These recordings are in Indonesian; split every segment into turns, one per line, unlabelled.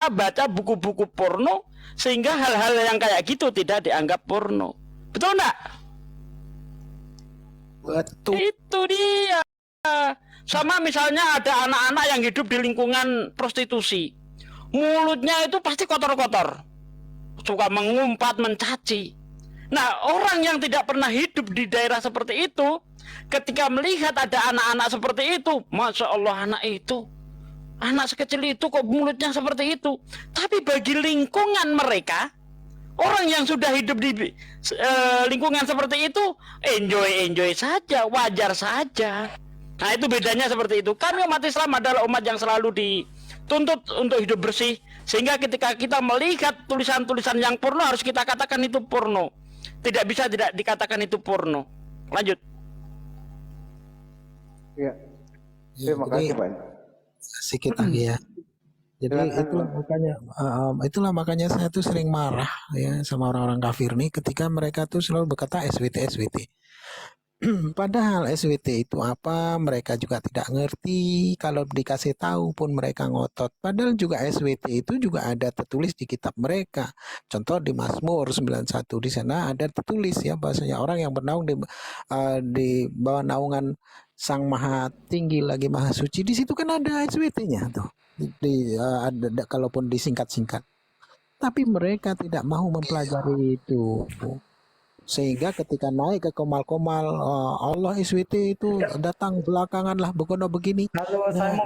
baca buku-buku porno sehingga hal-hal yang kayak gitu tidak dianggap porno. Betul enggak?
Betul.
Itu dia. Sama misalnya ada anak-anak yang hidup di lingkungan prostitusi, mulutnya itu pasti kotor-kotor, suka mengumpat, mencaci. Nah, orang yang tidak pernah hidup di daerah seperti itu, ketika melihat ada anak-anak seperti itu, Masya Allah, anak sekecil itu kok mulutnya seperti itu. Tapi bagi lingkungan mereka, orang yang sudah hidup di lingkungan seperti itu, enjoy saja, wajar saja. Nah, itu bedanya seperti itu. Kami umat Islam adalah umat yang selalu dituntut untuk hidup bersih, sehingga ketika kita melihat tulisan-tulisan yang porno harus kita katakan itu porno. Tidak bisa tidak dikatakan itu porno. Lanjut.
Ya. Terima kasih, Pak.
Sedikit lagi ya. Jadi itulah makanya saya tuh sering marah ya sama orang-orang kafir nih ketika mereka tuh selalu berkata SWT. Padahal SWT itu apa, mereka juga tidak ngerti. Kalau dikasih tahu pun mereka ngotot. Padahal juga SWT itu juga ada tertulis di kitab mereka. Contoh di Mazmur 91, di sana ada tertulis ya bahasanya orang yang bernaung di bawah naungan Sang Maha Tinggi lagi Maha Suci. Di situ kan ada SWT-nya tuh. Ada kalaupun disingkat-singkat. Tapi mereka tidak mau mempelajari itu. Sehingga ketika naik ke komal-komal Allah SWT itu datang belakangan lah begini.
Halo, saya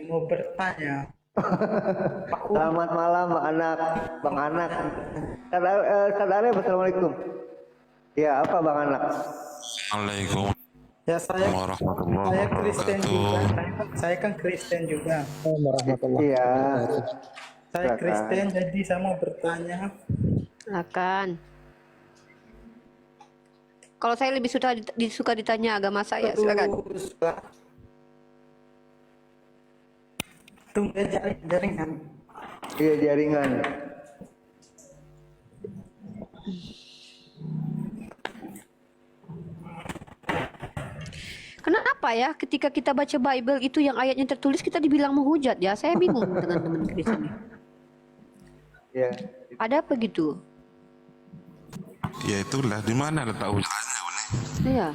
mau bertanya.
Selamat malam, Bang Anak. Saudara, assalamualaikum. Ya, apa Bang Anak?
Assalamualaikum.
Ya, saya Kristen juga. Saya kan Kristen juga.
Iya.
Saya Kristen, jadi saya mau bertanya.
Silakan. Kalau saya lebih suka ditanya agama saya, silakan.
Tunggu jaringan.
Iya, jaringan.
Kenapa ya ketika kita baca Bible itu yang ayatnya tertulis kita dibilang menghujat ya? Saya bingung dengan teman Kristen.
Ya.
Ada apa gitu?
Ya itulah, di mana letak hujahnya?
Iya.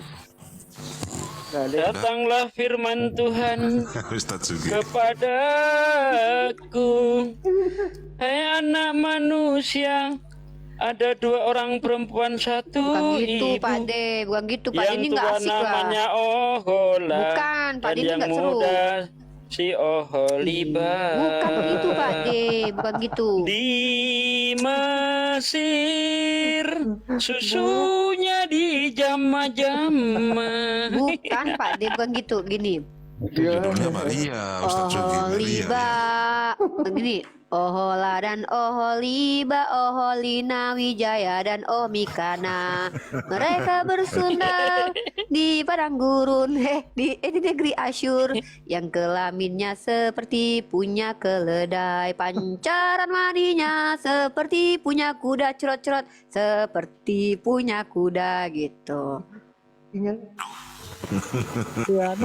Datanglah firman Tuhan
Ustaz Sugi.
kepadaku, hai anak manusia, ada dua orang perempuan, satu
Bukan gitu,
ibu.
Pak De. Bukan gitu, Pak De.
Yang
Ini nggak
tua
asik lah.
namanya Ohola.
Bukan, Pak
dan
De, ini
yang
nggak seru.
muda si Oholiba.
Bukan begitu, Pak De. Bukan gitu.
Di Mesir susunya di jama-jama.
Bukan, Pak De. Bukan gitu. Gini.
Judulnya Maria, Ustaz Sugi.
Oholiba. Begini. Ohola dan Oholiba, Oholina, Wijaya dan Omikana. Mereka bersundal di padang gurun, di negeri Asyur, yang kelaminnya seperti punya keledai, pancaran madinya seperti punya kuda, cerot-cerot seperti punya kuda gitu.
Ya,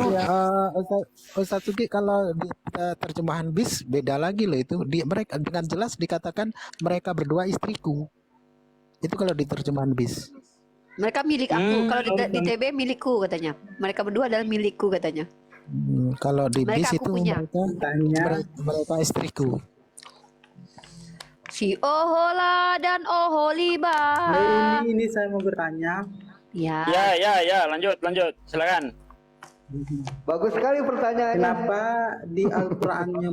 Ustaz Sugi, kalau di terjemahan BIS beda lagi loh itu. Mereka dengan jelas dikatakan mereka berdua istriku. Itu kalau di terjemahan BIS.
Mereka milik aku. Kalau di TB milikku katanya. Mereka berdua adalah milikku katanya.
Kalau di BIS
Mereka aku
itu
punya.
mereka istriku.
Si Ohola dan Oholiba.
Nah, ini saya mau bertanya.
Ya.
Ya, lanjut, silakan.
Bagus sekali pertanyaannya.
Kenapa di Al-Qur'annya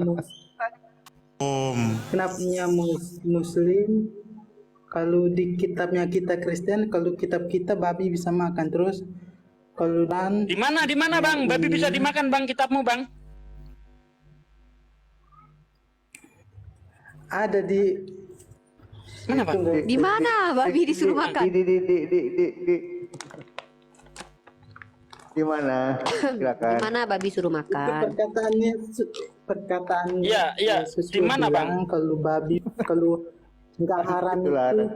Muslim, kalau di kitabnya kita Kristen, kalau kitab kita babi bisa makan terus. Kalau
Di mana Bang? Babi bisa dimakan Bang kitabmu Bang?
ada di
Mana Bang?
Di mana babi disuruh makan?
Di mana? Silakan.
Di mana babi suruh makan?
perkataan
Iya, di mana Bang?
Kalau babi, kalau nggak haram
Itulah.
itu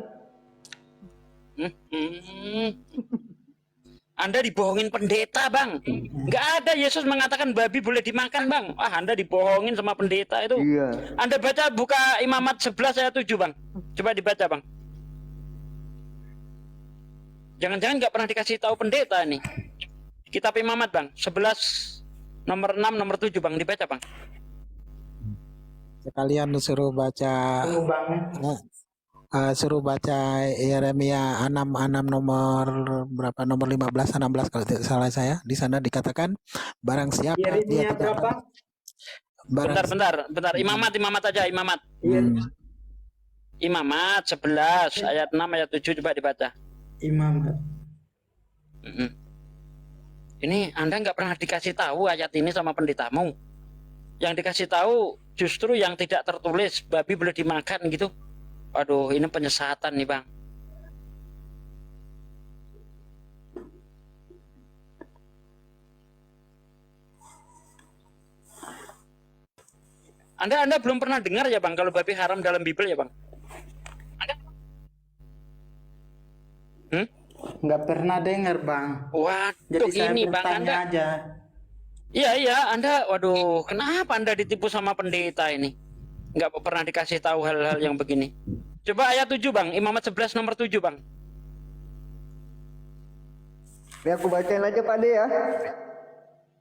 Anda dibohongin pendeta, Bang. Nggak ada Yesus mengatakan babi boleh dimakan, Bang. Ah, Anda dibohongin sama pendeta itu.
Iya.
Anda buka Imamat 11 ayat 7, Bang. Coba dibaca, Bang. Jangan-jangan nggak pernah dikasih tahu pendeta nih. Kitab Imamat, Bang. 11 nomor 6 nomor 7, Bang. Dibaca, Bang.
Sekalian suruh baca suruh baca Yeremia 6 nomor berapa, nomor 15 16 kalau tidak salah saya. Di sana dikatakan barang siapa dia
Yeremia
tidak
berapa?
Bentar. Imamat aja, Imamat.
Hmm.
Imamat 11 ayat 6 ayat 7 coba dibaca.
Imam.
Mm-mm. Ini Anda nggak pernah dikasih tahu ayat ini sama pendetamu. Yang dikasih tahu justru yang tidak tertulis, babi boleh dimakan gitu. Aduh, ini penyesatan nih, Bang. Anda belum pernah dengar ya, Bang, kalau babi haram dalam Bible ya, Bang? Anda?
Nggak pernah dengar, Bang.
Waduh,
Jadi saya
ini, Bang,
bertanya
Anda.
aja.
Iya, Anda, waduh, kenapa Anda ditipu sama pendeta ini? Nggak pernah dikasih tahu hal-hal yang begini. Coba ayat 7, Bang. Imamat 11 nomor 7, Bang.
Ini aku bacain aja Pak De ya.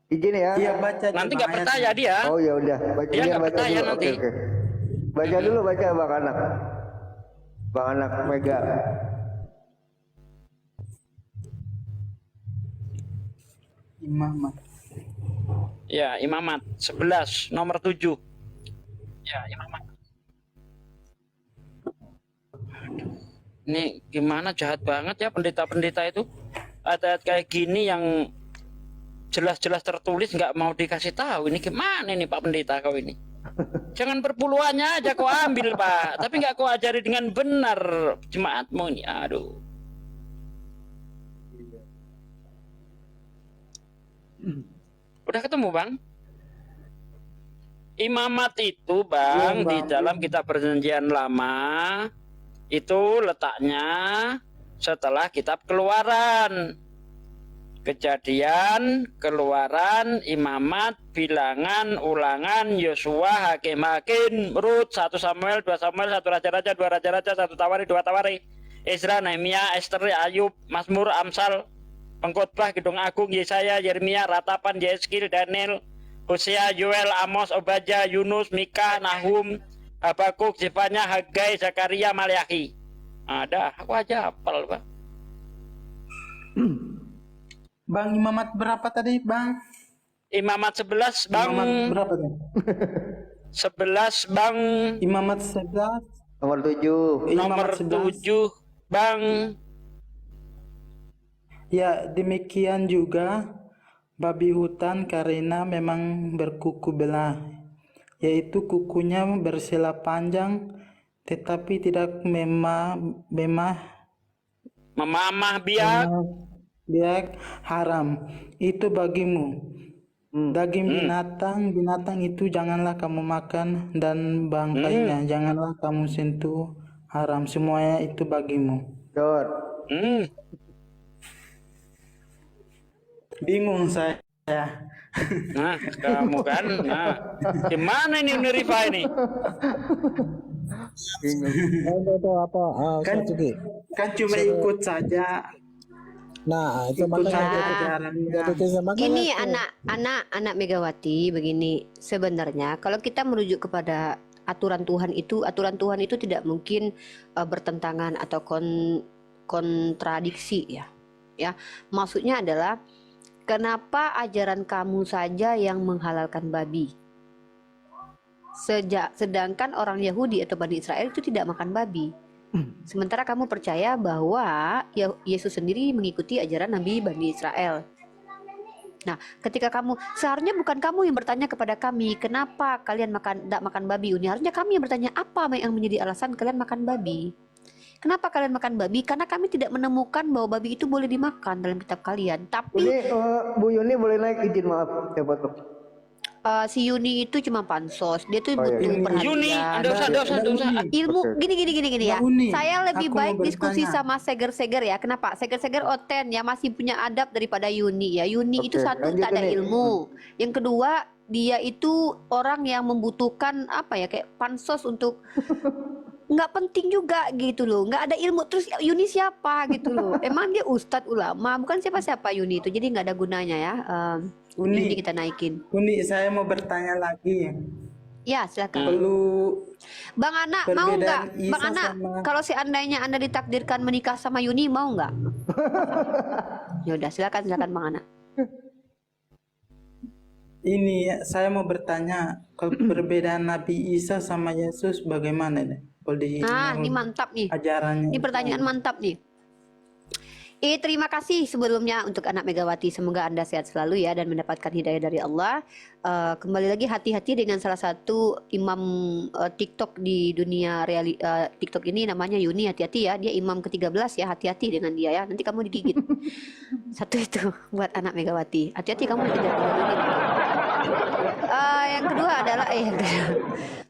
Izin ya.
Iya, baca.
Nanti
Bang,
nggak percaya dia.
Oh ya udah,
Dia nggak
baca
percaya
dulu.
nanti.
Oke. Baca dulu Bang Anak. Bang Anak Mega.
Imamat.
Ya, Imamat 11 nomor 7. Ya, Imamat. Ini gimana, jahat banget ya pendeta-pendeta itu. Ayat-ayat kayak gini yang jelas-jelas tertulis nggak mau dikasih tahu. Ini gimana nih Pak Pendeta kau ini? Jangan perpuluhannya aja kau ambil, Pak. Tapi nggak kau ajari dengan benar jemaatmu ini. Aduh. Udah ketemu, Bang? Imamat itu, Bang,
Iya, Bang.
di dalam kitab Perjanjian Lama itu letaknya setelah kitab Keluaran. Kejadian, Keluaran, Imamat, Bilangan, Ulangan, Yosua, Hakim, Rut, 1 Samuel, 2 Samuel, 1 Raja-Raja, 2 Raja-Raja, 1 Tawari, 2 Tawari, Ezra, Nehemia, Ester, Ayub, Mazmur, Amsal, Pengkhotbah, Kidung Agung, Yesaya, Yeremia, Ratapan, Yeskil, Daniel, Hosea, Yoel, Amos, Obadya, Yunus, Mika, Nahum, Habakuk, Zefanya, Hagai, Zakaria, Maliaki. Ada, aku aja hafal, Pak.
Bang, Imamat berapa tadi, Bang?
Imamat 11, Bang.
Imamat berapa tadi?
11, Bang.
Imamat 11.
Nomor 7.
Nomor
Imamat 11.
7, Bang.
Ya, demikian juga babi hutan karena memang berkuku belah, yaitu kukunya bersila panjang, tetapi tidak memamah
biak.
biak haram. Itu bagimu. Daging binatang itu janganlah kamu makan, dan bangkainya janganlah kamu sentuh, haram. Semuanya itu bagimu.
Dor.
Bingung saya.
Nah, kamu kan. Nah, gimana ini Unirifa ini?
Itu apa?
Kan-
Suzuki.
Kan cuma ikut saja.
Nah, itu
Ikut
makanya
saja
itu-
ajarannya.
itu makanya
Ini
itu.
anak Megawati begini, sebenarnya kalau kita merujuk kepada aturan Tuhan itu tidak mungkin bertentangan atau kontradiksi ya. Maksudnya adalah kenapa ajaran kamu saja yang menghalalkan babi? Sedangkan orang Yahudi atau Bani Israel itu tidak makan babi. Sementara kamu percaya bahwa Yesus sendiri mengikuti ajaran Nabi Bani Israel. Nah, ketika seharusnya bukan kamu yang bertanya kepada kami, kenapa kalian tidak makan babi? Ini harusnya kami yang bertanya, apa yang menjadi alasan kalian makan babi? Kenapa kalian makan babi? Karena kami tidak menemukan bahwa babi itu boleh dimakan dalam kitab kalian. Tapi
Ini Bu Yuni boleh naik, izin maaf ya potong.
si Yuni itu cuma pansos, dia tuh
Oh, iya.
butuh perhatian.
Yuni, ada usah, ada usah, ada usah.
Ilmu
Oke.
gini ya.
Mbak Uni,
Saya lebih
aku mau
baik diskusi
bertanya.
sama Seger-Seger ya. Kenapa? Seger-Seger Oten ya masih punya adab daripada Yuni ya. Yuni itu
Oke,
satu
lanjut
tak ada
ini.
ilmu. Yang kedua dia itu orang yang membutuhkan apa ya kayak pansos untuk nggak penting juga gitu loh, nggak ada ilmu. Terus Yuni siapa gitu loh? Emang dia ustadz ulama, bukan siapa-siapa Yuni itu. Jadi nggak ada gunanya ya. Yuni
Uni,
kita naikin.
Uni, saya mau bertanya lagi.
Ya silakan.
Perlu
Bang Ana mau
perbedaan
nggak?
Isa
Bang Ana,
sama-
kalau seandainya Anda ditakdirkan menikah sama Yuni mau nggak? Ya udah silakan Bang Ana.
ini saya mau bertanya, kalau perbedaan Nabi Isa sama Yesus bagaimana nih? Kalau di
Nah, ini mantap nih.
ajarannya.
Ini pertanyaan mantap nih. Terima kasih sebelumnya untuk anak Megawati. Semoga Anda sehat selalu ya dan mendapatkan hidayah dari Allah. Kembali lagi hati-hati dengan salah satu imam TikTok di dunia TikTok ini namanya Yuni. Hati-hati ya, dia imam ke-13 ya. Hati-hati dengan dia ya. Nanti kamu digigit. Satu itu buat anak Megawati. Hati-hati kamu dikejar Yuni. Yang kedua adalah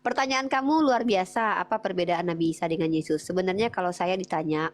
pertanyaan kamu luar biasa. Apa perbedaan Nabi Isa dengan Yesus? Sebenarnya kalau saya ditanya,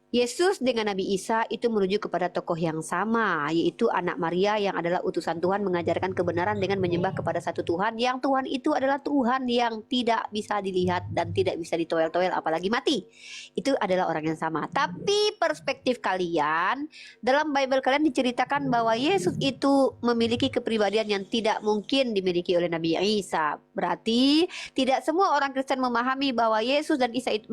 Yesus dengan Nabi Isa itu merujuk kepada tokoh yang sama, yaitu anak Maria yang adalah utusan Tuhan mengajarkan kebenaran dengan menyembah kepada satu Tuhan, yang Tuhan itu adalah Tuhan yang tidak bisa dilihat dan tidak bisa ditoel-toel apalagi mati. Itu adalah orang yang sama. Tapi perspektif kalian, dalam Bible kalian diceritakan bahwa Yesus itu memiliki kepribadian yang tidak mungkin dimiliki oleh Nabi Isa. Berarti tidak semua orang Kristen memahami bahwa Yesus dan Isa itu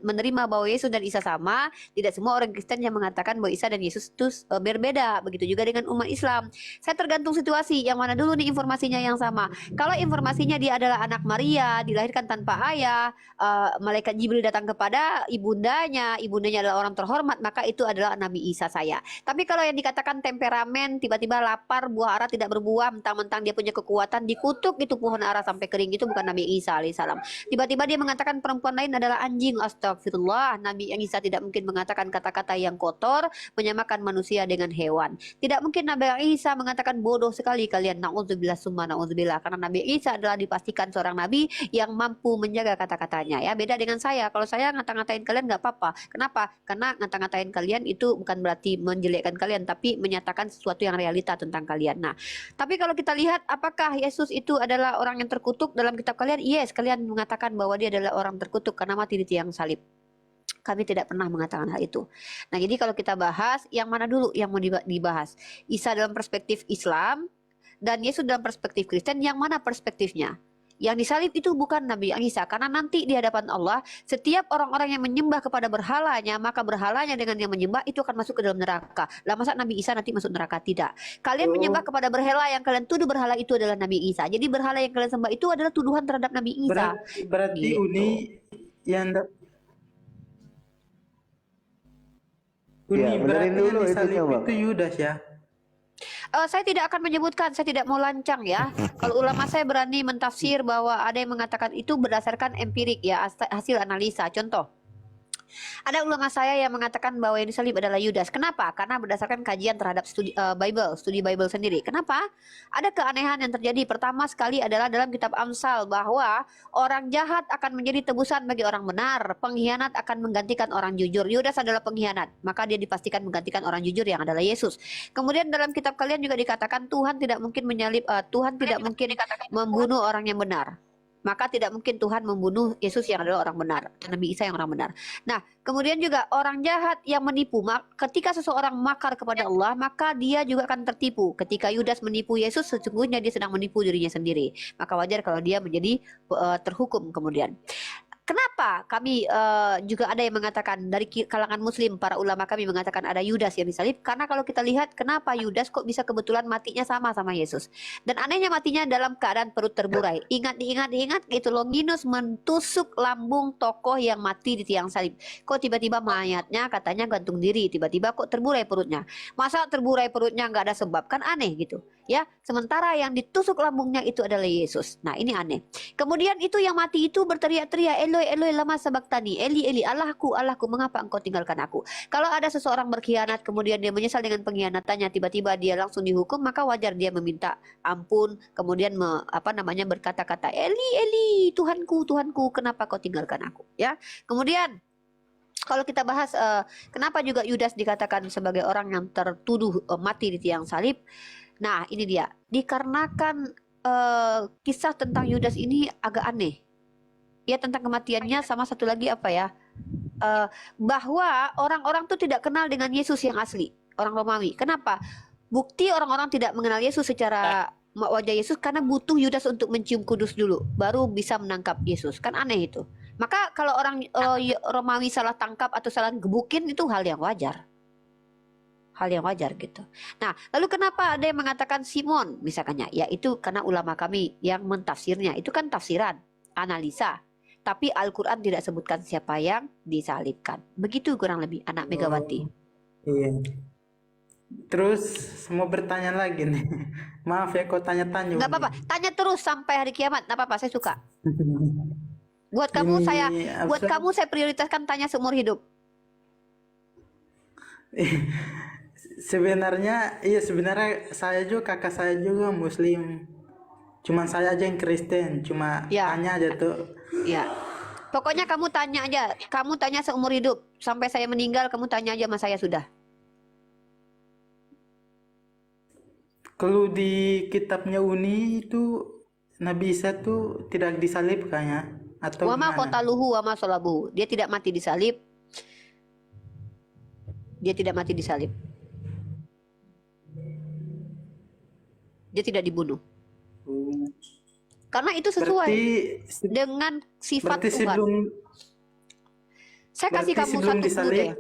menerima bahwa Yesus dan Isa sama. Tidak semua orang Kristen yang mengatakan bahwa Isa dan Yesus itu berbeda. Begitu juga dengan umat Islam. Saya tergantung situasi. Yang mana dulu nih informasinya yang sama. Kalau informasinya dia adalah anak Maria, dilahirkan tanpa ayah, malaikat Jibril datang kepada ibundanya adalah orang terhormat, maka itu adalah Nabi Isa saya. Tapi kalau yang dikatakan temperamen, tiba-tiba lapar, buah ara tidak berbuah, mentang-mentang dia punya kekuatan, dikutuk itu pohon ara sampai kering, itu bukan Nabi Isa alaihissalam. Tiba-tiba dia mengatakan perempuan lain adalah anjing, astagfirullah. Nabi Isa tidak mungkin mengatakan kata-kata yang kotor, menyamakan manusia dengan hewan. Tidak mungkin Nabi Isa mengatakan bodoh sekali kalian, na'udzubillah summa na'udzubillah, karena Nabi Isa adalah dipastikan seorang nabi yang mampu menjaga kata-katanya ya. Beda dengan saya. Kalau saya ngata-ngatain kalian nggak apa-apa. Kenapa? Karena ngata-ngatain kalian itu bukan berarti menjelekkan kalian, tapi menyatakan sesuatu yang realita tentang kalian. Nah, tapi kalau kita lihat apakah Yesus itu adalah orang yang terkutuk dalam kitab kalian? Yes, kalian mengatakan bahwa dia adalah orang terkutuk karena mati di tiang salib. Kami tidak pernah mengatakan hal itu. Nah, jadi kalau kita bahas, yang mana dulu yang mau dibahas? Isa dalam perspektif Islam dan Yesus dalam perspektif Kristen, yang mana perspektifnya? Yang disalib itu bukan Nabi Isa, karena nanti di hadapan Allah, setiap orang-orang yang menyembah kepada berhalanya, maka berhalanya dengan yang menyembah itu akan masuk ke dalam neraka. Lah masa Nabi Isa nanti masuk neraka? Tidak. Kalian menyembah kepada berhala, yang kalian tuduh berhala itu adalah Nabi Isa. Jadi berhala yang kalian sembah itu adalah tuduhan terhadap Nabi Isa.
Berarti
Gitu.
Uni yang
Ya, benerin
berarti yang
dulu
disalib
itunya, Bang.
itu Yudas ya.
Saya tidak akan menyebutkan, saya tidak mau lancang ya. Kalau ulama saya berani mentafsir bahwa ada yang mengatakan itu berdasarkan empirik ya, hasil analisa. Contoh, ada ulama saya yang mengatakan bahwa yang disalib adalah Yudas. Kenapa? Karena berdasarkan kajian terhadap studi Bible sendiri. Kenapa? Ada keanehan yang terjadi. Pertama sekali adalah dalam kitab Amsal bahwa orang jahat akan menjadi tebusan bagi orang benar. Pengkhianat akan menggantikan orang jujur. Yudas adalah pengkhianat, maka dia dipastikan menggantikan orang jujur yang adalah Yesus. Kemudian dalam kitab kalian juga dikatakan Tuhan tidak mungkin Tuhan tidak mungkin membunuh orang yang benar. Maka tidak mungkin Tuhan membunuh Yesus yang adalah orang benar, Nabi Isa yang orang benar. Nah, kemudian juga orang jahat yang menipu. Ketika seseorang makar kepada Allah, maka dia juga akan tertipu. Ketika Yudas menipu Yesus, sesungguhnya dia sedang menipu dirinya sendiri. Maka wajar kalau dia menjadi terhukum kemudian. Kenapa kami juga ada yang mengatakan dari kalangan muslim, para ulama kami mengatakan ada Yudas yang disalib? Karena kalau kita lihat kenapa Yudas kok bisa kebetulan matinya sama Yesus. Dan anehnya matinya dalam keadaan perut terburai. Diingat gitu, Longinus mentusuk lambung tokoh yang mati di tiang salib. Kok tiba-tiba mayatnya katanya gantung diri, tiba-tiba kok terburai perutnya. Masa terburai perutnya nggak ada sebab? Kan aneh gitu. Ya, sementara yang ditusuk lambungnya itu adalah Yesus. Nah, ini aneh. Kemudian itu yang mati itu berteriak-teriak, Eloi, Eloi, lama sabachthani, Eli, Eli, Allahku, Allahku, mengapa engkau tinggalkan aku? Kalau ada seseorang berkhianat, kemudian dia menyesal dengan pengkhianatannya, tiba-tiba dia langsung dihukum, maka wajar dia meminta ampun, kemudian berkata-kata, Eli, Eli, Tuhanku, Tuhanku, kenapa kau tinggalkan aku? Ya, kemudian kalau kita bahas kenapa juga Yudas dikatakan sebagai orang yang tertuduh mati di tiang salib. Nah, ini dia. Dikarenakan kisah tentang Yudas ini agak aneh. Ya, tentang kematiannya, sama satu lagi apa ya? Bahwa orang-orang tuh tidak kenal dengan Yesus yang asli, orang Romawi. Kenapa? Bukti orang-orang tidak mengenal Yesus secara wajah Yesus karena butuh Yudas untuk mencium kudus dulu, baru bisa menangkap Yesus. Kan aneh itu. Maka kalau orang Romawi salah tangkap atau salah gebukin itu hal yang wajar. Hal yang wajar gitu. Nah, lalu kenapa ada yang mengatakan Simon misalkannya? Ya itu karena ulama kami yang mentafsirnya. Itu kan tafsiran, analisa. Tapi Al-Quran tidak sebutkan siapa yang disalibkan. Begitu kurang lebih anak Megawati.
Iya. Terus mau bertanya lagi nih. Maaf ya kau tanya-tanya.
Nggak apa-apa, tanya terus sampai hari kiamat. Nggak apa-apa, saya suka. Buat kamu saya prioritaskan tanya seumur hidup.
Sebenarnya saya juga, kakak saya juga Muslim. Cuman saya aja yang Kristen, cuma
Ya.
tanya aja tuh.
Ya. Pokoknya kamu tanya aja. Kamu tanya seumur hidup. Sampai saya meninggal, kamu tanya aja sama saya sudah.
Kalau di kitabnya Uni itu Nabi Isa tuh tidak disalib kayaknya atau
Wama
gimana?
qataluhu wama salabuhu. Dia tidak mati disalib. Dia tidak mati disalib. Dia tidak dibunuh. Karena itu sesuai dengan sifat
berarti
Tuhan. Saya kasih kamu
sebelum
satu clue
disalib,
deh.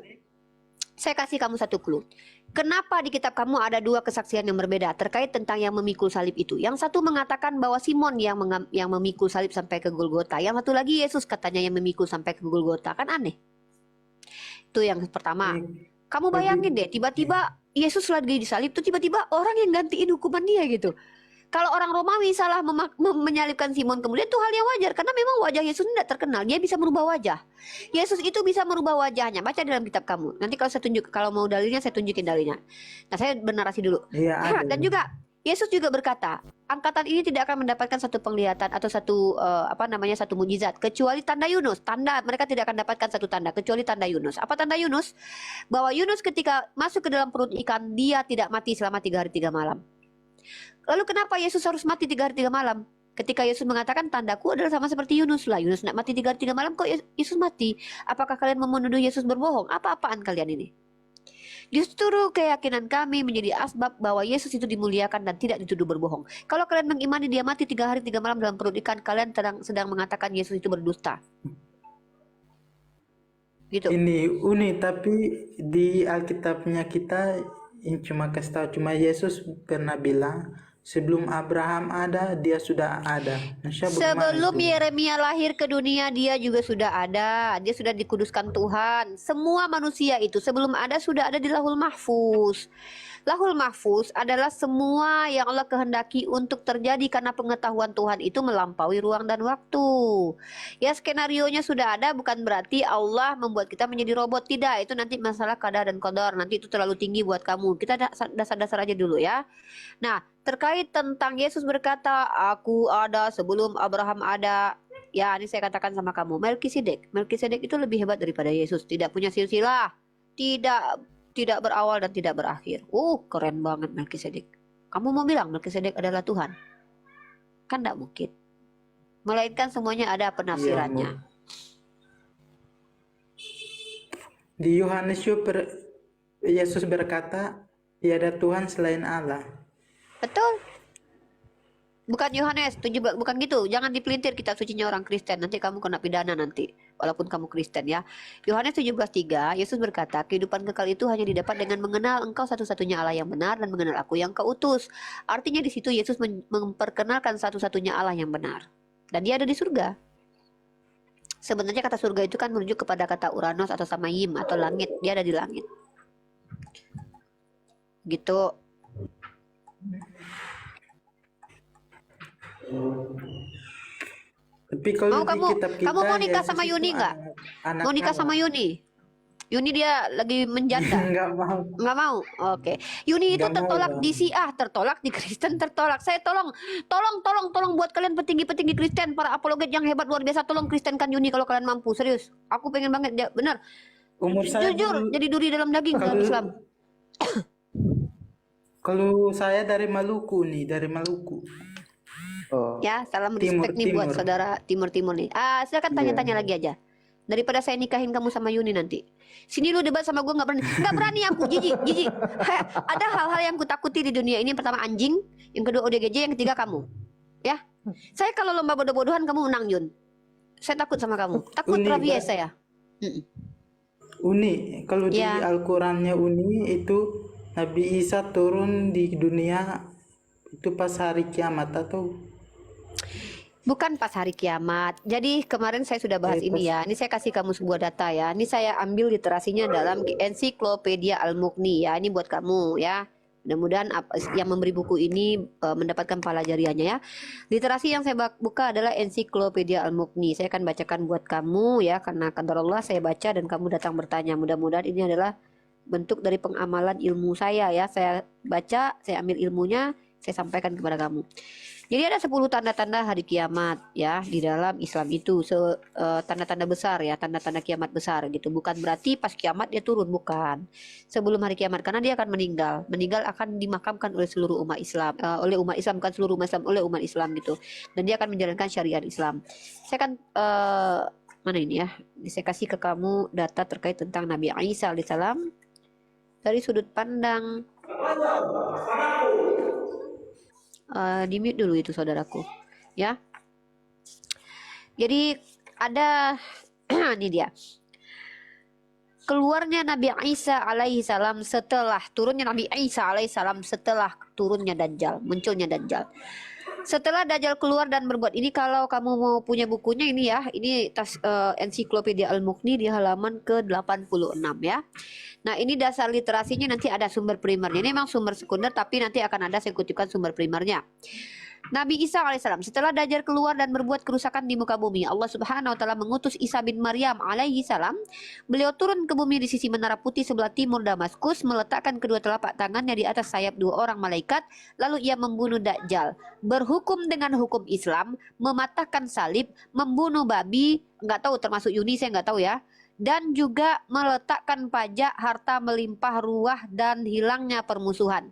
Saya kasih kamu satu clue. Kenapa di kitab kamu ada dua kesaksian yang berbeda terkait tentang yang memikul salib itu? Yang satu mengatakan bahwa Simon yang memikul salib sampai ke Golgota. Yang satu lagi Yesus katanya yang memikul sampai ke Golgota. Kan aneh. Itu yang pertama. Kamu bayangin deh, tiba-tiba Yesus lagi disalib tuh tiba-tiba orang yang gantiin hukuman dia gitu. Kalau orang Romawi salah menyalibkan Simon kemudian itu hal yang wajar karena memang wajah Yesus tidak terkenal, dia bisa merubah wajah. Yesus itu bisa merubah wajahnya. Baca dalam kitab kamu. Nanti kalau mau dalilnya saya tunjukin dalilnya. Nah, saya bernarasi dulu.
Iya, ada.
Dan juga Yesus juga berkata, angkatan ini tidak akan mendapatkan satu penglihatan atau satu mujizat kecuali tanda Yunus. Mereka tidak akan dapatkan satu tanda kecuali tanda Yunus. Apa tanda Yunus? Bahwa Yunus ketika masuk ke dalam perut ikan dia tidak mati selama 3 hari 3 malam. Lalu kenapa Yesus harus mati 3 hari 3 malam? Ketika Yesus mengatakan tandaku adalah sama seperti Yunus lah. Yunus nak mati 3 hari 3 malam kok Yesus mati? Apakah kalian mau menuduh Yesus berbohong? Apa-apaan kalian ini? Justru keyakinan kami menjadi asbab bahwa Yesus itu dimuliakan dan tidak dituduh berbohong. Kalau kalian mengimani dia mati 3 hari 3 malam dalam perut ikan, kalian sedang mengatakan Yesus itu berdusta. Gitu.
Ini Uni, tapi di Alkitabnya kita yang cuma kasih tahu, cuma Yesus pernah bilang sebelum Abraham ada dia sudah ada. Masya,
Sebelum
bagaimana itu?
Yeremia lahir ke dunia dia juga sudah ada. Dia sudah dikuduskan Tuhan. Semua manusia itu sebelum ada sudah ada di Lahul Mahfuz. Lahul Mahfuz adalah semua yang Allah kehendaki untuk terjadi karena pengetahuan Tuhan itu melampaui ruang dan waktu. Ya, skenarionya sudah ada, bukan berarti Allah membuat kita menjadi robot. Tidak, itu nanti masalah qada dan qadar. Nanti itu terlalu tinggi buat kamu. Kita dasar-dasar aja dulu ya. Nah, terkait tentang Yesus berkata, aku ada sebelum Abraham ada. Ya, ini saya katakan sama kamu, Melkisedek itu lebih hebat daripada Yesus. Tidak punya silsilah, tidak berawal dan tidak berakhir. Keren banget Melkisedek. Kamu mau bilang Melkisedek adalah Tuhan? Kan tidak mungkin. Melainkan semuanya ada penafsirannya.
Di Yohanes Yesus berkata, tiada Tuhan selain Allah.
Betul. Bukan Yohanes, bukan gitu. Jangan dipelintir kitab sucinya orang Kristen. Nanti kamu kena pidana nanti. Walaupun kamu Kristen ya. Yohanes 17:3, Yesus berkata, kehidupan kekal itu hanya didapat dengan mengenal engkau satu-satunya Allah yang benar dan mengenal aku yang kau utus. Artinya di situ Yesus memperkenalkan satu-satunya Allah yang benar. Dan dia ada di surga. Sebenarnya kata surga itu kan merujuk kepada kata Uranos atau Samayim atau langit. Dia ada di langit. Gitu.
Tapi kalau di
Kamu
kitab kita
mau nikah
Yesus
sama
itu
Yuni nggak?
anak
Mau nikah
Allah.
sama Yuni? Yuni dia lagi menjanda.
Enggak mau.
Nggak mau. Oke. Yuni itu
Nggak mau,
tertolak
Bang.
di Syiah, tertolak di Kristen, tertolak. Saya tolong buat kalian petinggi-petinggi Kristen, para apologet yang hebat luar biasa, tolong Kristenkan Yuni kalau kalian mampu. Serius. Aku pengen banget ya, benar.
Umur saya
Jujur,
dulu,
jadi duri dalam daging dalam
kalau
Islam.
kalau saya dari Maluku nih, dari Maluku.
Oh,
Ya, salam
Timur,
respect nih buat
Timur.
saudara Timur nih. Silakan
Iya.
tanya-tanya lagi aja. Daripada saya nikahin kamu sama Yuni nanti. Sini lu debat sama gue nggak berani aku, jijik. Ada hal-hal yang kutakuti di dunia ini. Yang pertama anjing, yang kedua ODGJ, yang ketiga kamu. Ya, saya kalau lomba bodoh-bodohan kamu menang Yun. Saya takut sama kamu. Takut
Uni,
rabies
Bang.
saya. Mm-mm.
Uni, kalau di
Ya.
Al-Qurannya Uni itu Nabi Isa turun di dunia itu pas hari kiamat atau
Bukan pas hari kiamat. Jadi kemarin saya sudah bahas ini ya. Ini saya kasih kamu sebuah data ya. Ini saya ambil literasinya dalam ensiklopedia Al-Mughni ya. Ini buat kamu ya. Mudah-mudahan yang memberi buku ini mendapatkan pahala jariahnya ya. Literasi yang saya buka adalah ensiklopedia Al-Mughni. Saya akan bacakan buat kamu ya. Karena qadarullah saya baca dan kamu datang bertanya. Mudah-mudahan ini adalah bentuk dari pengamalan ilmu saya ya. Saya baca, saya ambil ilmunya, saya sampaikan kepada kamu. Jadi ada 10 tanda-tanda hari kiamat ya di dalam Islam itu tanda-tanda besar ya, tanda-tanda kiamat besar gitu. Bukan berarti pas kiamat dia turun, bukan. Sebelum hari kiamat karena dia akan meninggal. Meninggal akan dimakamkan oleh seluruh umat Islam, oleh umat Islam, bukan seluruh umat Islam, oleh umat Islam gitu. Dan dia akan menjalankan syariat Islam. Saya akan mana ini ya? Saya kasih ke kamu data terkait tentang Nabi Isa alaihissalam dari sudut pandang di mute dulu itu saudaraku ya. Jadi ada ini dia keluarnya Nabi Isa alaihissalam setelah turunnya Nabi Isa alaihissalam setelah turunnya Dajjal, munculnya Dajjal. Setelah Dajjal keluar dan berbuat ini, kalau kamu mau punya bukunya ini ya, ini ensiklopedia Al-Mughni di halaman ke-86 ya. Nah ini dasar literasinya, nanti ada sumber primernya. Ini memang sumber sekunder tapi nanti akan ada saya kutipkan sumber primernya. Nabi Isa alaihissalam setelah Dajjal keluar dan berbuat kerusakan di muka bumi, Allah subhanahu wa ta'ala mengutus Isa bin Maryam alaihissalam. Beliau turun ke bumi di sisi menara putih sebelah timur Damaskus, meletakkan kedua telapak tangannya di atas sayap 2 orang malaikat. Lalu ia membunuh Dajjal, berhukum dengan hukum Islam, mematahkan salib, membunuh babi, nggak tahu termasuk Yuni, saya nggak tahu ya. Dan juga meletakkan pajak, harta melimpah ruah dan hilangnya permusuhan.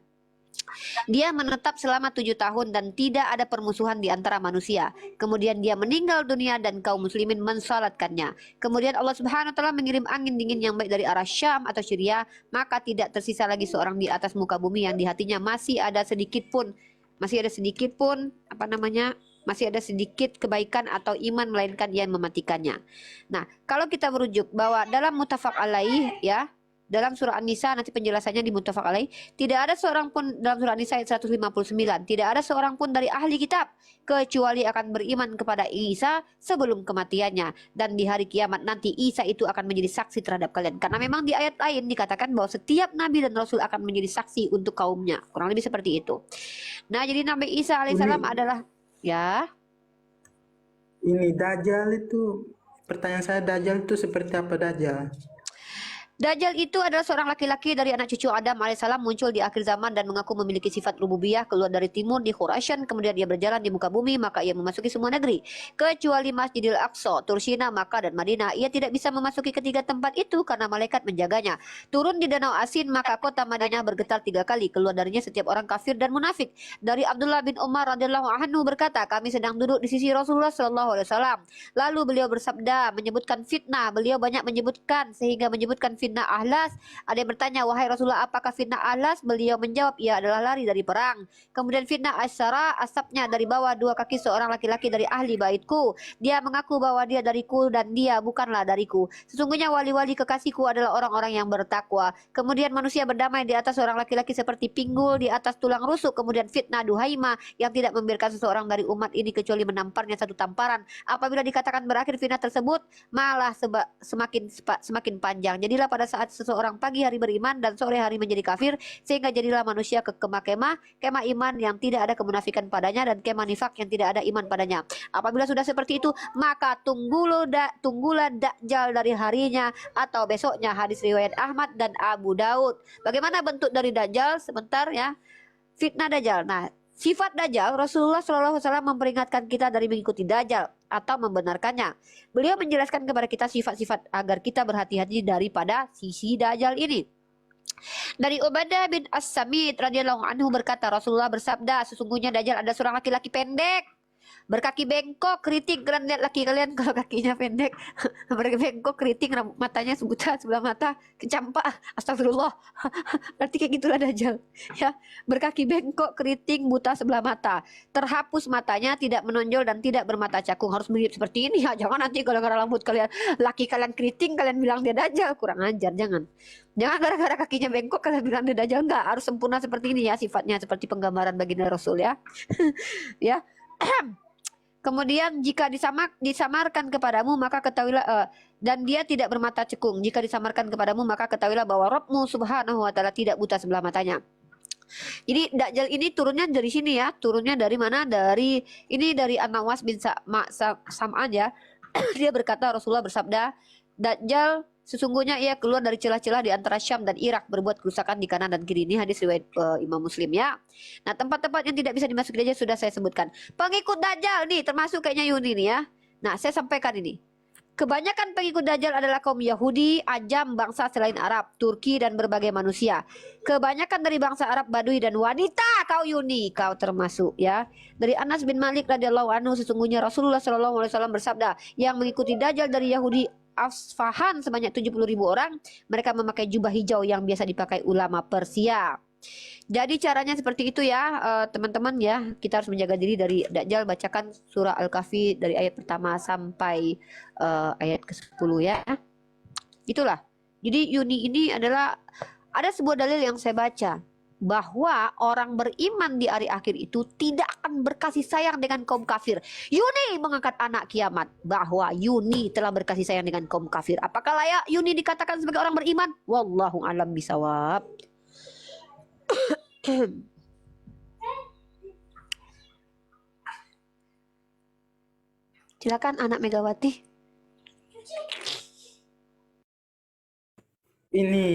Dia menetap selama 7 tahun dan tidak ada permusuhan di antara manusia. Kemudian dia meninggal dunia dan kaum muslimin mensalatkannya. Kemudian Allah subhanahu wa ta'ala mengirim angin dingin yang baik dari arah Syam atau Syria. Maka tidak tersisa lagi seorang di atas muka bumi yang di hatinya masih ada sedikit pun masih ada sedikit kebaikan atau iman, melainkan ia mematikannya. Nah, kalau kita merujuk bahwa dalam muttafaq alaih ya, dalam surah An-Nisa nanti penjelasannya di muttafaq alaih, tidak ada seorang pun dalam surah An-Nisa ayat 159, tidak ada seorang pun dari ahli kitab kecuali akan beriman kepada Isa sebelum kematiannya, dan di hari kiamat nanti Isa itu akan menjadi saksi terhadap kalian. Karena memang di ayat lain dikatakan bahwa setiap nabi dan rasul akan menjadi saksi untuk kaumnya, kurang lebih seperti itu. Nah, jadi Nabi Isa alaihissalam adalah ya.
ini Dajjal itu, pertanyaan saya, Dajjal itu seperti apa Dajjal?
Dajjal itu adalah seorang laki-laki dari anak cucu Adam alaihissalam, muncul di akhir zaman dan mengaku memiliki sifat rububiyah, keluar dari timur di Khuraisy, kemudian dia berjalan di muka bumi, maka ia memasuki semua negeri kecuali Masjidil Aqsa, Tursina, Makkah dan Madinah. Ia tidak bisa memasuki ketiga tempat itu karena malaikat menjaganya. Turun di Danau Asin, maka kota Madinah bergetar 3 kali, keluar darinya setiap orang kafir dan munafik. Dari Abdullah bin Umar radhiyallahu anhu berkata, kami sedang duduk di sisi Rasulullah sallallahu alaihi wasallam. Lalu beliau bersabda menyebutkan fitnah. Beliau banyak menyebutkan sehingga menyebutkan fitnah Ahlas. Ada yang bertanya, wahai Rasulullah, apakah fitnah Ahlas? Beliau menjawab, ia adalah lari dari perang. Kemudian fitnah Asyara, asapnya dari bawah 2 kaki seorang laki-laki dari ahli baitku. Dia mengaku bahwa dia dariku dan dia bukanlah dariku. Sesungguhnya wali-wali kekasihku adalah orang-orang yang bertakwa. Kemudian manusia berdamai di atas seorang laki-laki seperti pinggul di atas tulang rusuk. Kemudian fitnah Duhaima yang tidak membiarkan seseorang dari umat ini kecuali menamparnya 1 tamparan. Apabila dikatakan berakhir fitnah tersebut, malah semakin panjang. Jadilah pada saat seseorang pagi hari beriman dan sore hari menjadi kafir, sehingga jadilah manusia ke kemah-kemah iman yang tidak ada kemunafikan padanya dan kemah nifak yang tidak ada iman padanya. Apabila sudah seperti itu, maka tunggulah Dajjal dari harinya atau besoknya. Hadis riwayat Ahmad dan Abu Daud. Bagaimana bentuk dari Dajjal? Sebentar ya. Fitnah Dajjal. Nah, sifat Dajjal, Rasulullah SAW memperingatkan kita dari mengikuti Dajjal atau membenarkannya. Beliau menjelaskan kepada kita sifat-sifat agar kita berhati-hati daripada sisi Dajjal ini. Dari Ubadah bin As-Samit radhiyallahu anhu berkata, Rasulullah bersabda, sesungguhnya Dajjal ada seorang laki-laki pendek, berkaki bengkok, keriting. Kalian lihat laki kalian kalau kakinya pendek, berkaki bengkok, keriting, matanya sebuta sebelah mata, kecampak, astagfirullah. Berarti kayak gitulah Dajjal. Ya, berkaki bengkok, keriting, buta sebelah mata, terhapus matanya, tidak menonjol dan tidak bermata cakung. Harus mirip seperti ini ya. Jangan nanti gara-gara rambut kalian, laki kalian keriting, kalian bilang dia Dajjal. Kurang ajar, jangan. Jangan gara-gara kakinya bengkok kalian bilang dia Dajjal. Enggak, harus sempurna seperti ini ya sifatnya, seperti penggambaran baginda Rasul ya. Ya. Kemudian jika disamarkan kepadamu maka ketahuilah dan dia tidak bermata cekung. Jika disamarkan kepadamu maka ketahuilah bahwa Rabbmu subhanahu wa ta'ala tidak buta sebelah matanya. Jadi Dajjal ini turunnya dari sini ya. Turunnya dari mana? Dari An-Nawas bin Sam'an ya. Dia berkata, Rasulullah bersabda, Dajjal sesungguhnya ia keluar dari celah-celah di antara Syam dan Irak, berbuat kerusakan di kanan dan kiri. Ini hadis riwayat Imam Muslim ya. Nah, tempat-tempat yang tidak bisa dimasuki Dajjal sudah saya sebutkan. Pengikut Dajjal nih termasuk kayaknya Yuni nih ya. Nah, saya sampaikan ini. Kebanyakan pengikut Dajjal adalah kaum Yahudi, Ajam, bangsa selain Arab, Turki dan berbagai manusia. Kebanyakan dari bangsa Arab, Badui dan wanita. Kau Yuni, kau termasuk ya. Dari Anas bin Malik radhiyallahu anhu, sesungguhnya Rasulullah SAW bersabda, yang mengikuti Dajjal dari Yahudi Asfahan sebanyak 70.000 orang. Mereka memakai jubah hijau yang biasa dipakai ulama Persia. Jadi caranya seperti itu ya teman-teman ya. Kita harus menjaga diri dari Dajjal. Bacakan surah Al-Kahfi dari ayat pertama sampai ayat ke-10 ya. Itulah. Jadi Yuni ini adalah, ada sebuah dalil yang saya baca, bahwa orang beriman di hari akhir itu tidak akan berkasih sayang dengan kaum kafir. Yuni mengangkat anak kiamat, bahwa Yuni telah berkasih sayang dengan kaum kafir. Apakah layak Yuni dikatakan sebagai orang beriman? Wallahu a'lam bisawab. Silakan anak Megawati.
Ini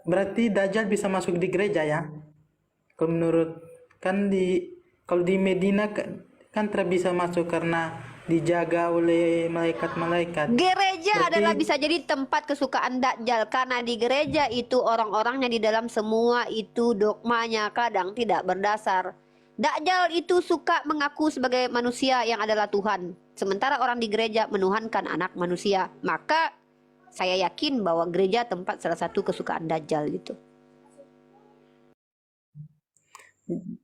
berarti Dajjal bisa masuk di gereja ya? Kalau menurut kalau di Medina kan tidak bisa masuk karena dijaga oleh malaikat-malaikat.
Gereja
Berarti
adalah bisa jadi tempat kesukaan Dajjal, karena di gereja itu orang-orangnya di dalam semua itu dogmanya kadang tidak berdasar. Dajjal itu suka mengaku sebagai manusia yang adalah Tuhan, sementara orang di gereja menuhankan anak manusia. Maka saya yakin bahwa gereja tempat salah satu kesukaan Dajjal gitu.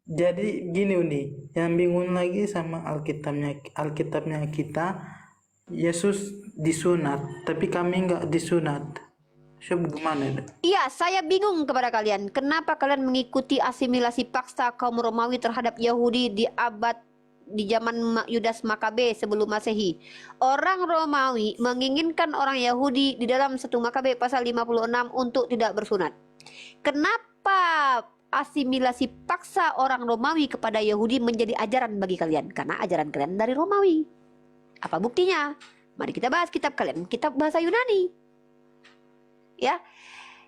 Jadi gini Uni, yang bingung lagi sama Alkitabnya kita, Yesus disunat, tapi kami nggak disunat. Coba gimana itu?
Iya, saya bingung kepada kalian. Kenapa kalian mengikuti asimilasi paksa kaum Romawi terhadap Yahudi di zaman Yudas Makabe sebelum Masehi? Orang Romawi menginginkan orang Yahudi di dalam 1 Makabe pasal 56 untuk tidak bersunat. Kenapa asimilasi paksa orang Romawi kepada Yahudi menjadi ajaran bagi kalian? Karena ajaran kalian dari Romawi. Apa buktinya? Mari kita bahas kitab kalian, kitab bahasa Yunani. Ya.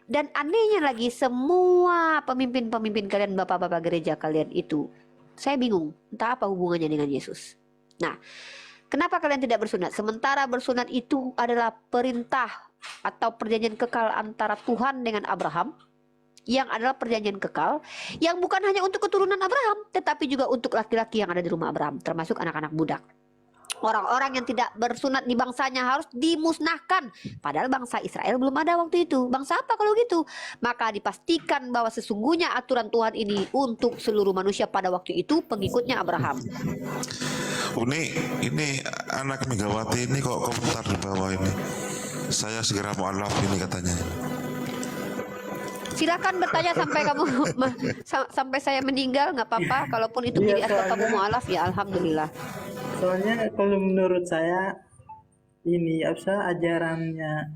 Dan anehnya lagi, semua pemimpin-pemimpin kalian, bapak-bapak gereja kalian itu, saya bingung, entah apa hubungannya dengan Yesus. Nah, kenapa kalian tidak bersunat? Sementara bersunat itu adalah perintah atau perjanjian kekal antara Tuhan dengan Abraham, yang adalah perjanjian kekal, yang bukan hanya untuk keturunan Abraham, tetapi juga untuk laki-laki yang ada di rumah Abraham, termasuk anak-anak budak. Orang-orang yang tidak bersunat di bangsanya harus dimusnahkan. Padahal bangsa Israel belum ada waktu itu. Bangsa apa kalau gitu? Maka dipastikan bahwa sesungguhnya aturan Tuhan ini untuk seluruh manusia pada waktu itu pengikutnya Abraham.
Uni, ini anak Megawati ini kok komentar di bawah ini. Saya segera mu'alaf ini katanya.
Silakan bertanya sampai kamu sampai saya meninggal, nggak apa-apa. Kalaupun itu menjadi asbab kamu mu'alaf, ya alhamdulillah.
Soalnya kalau menurut saya ini ajarannya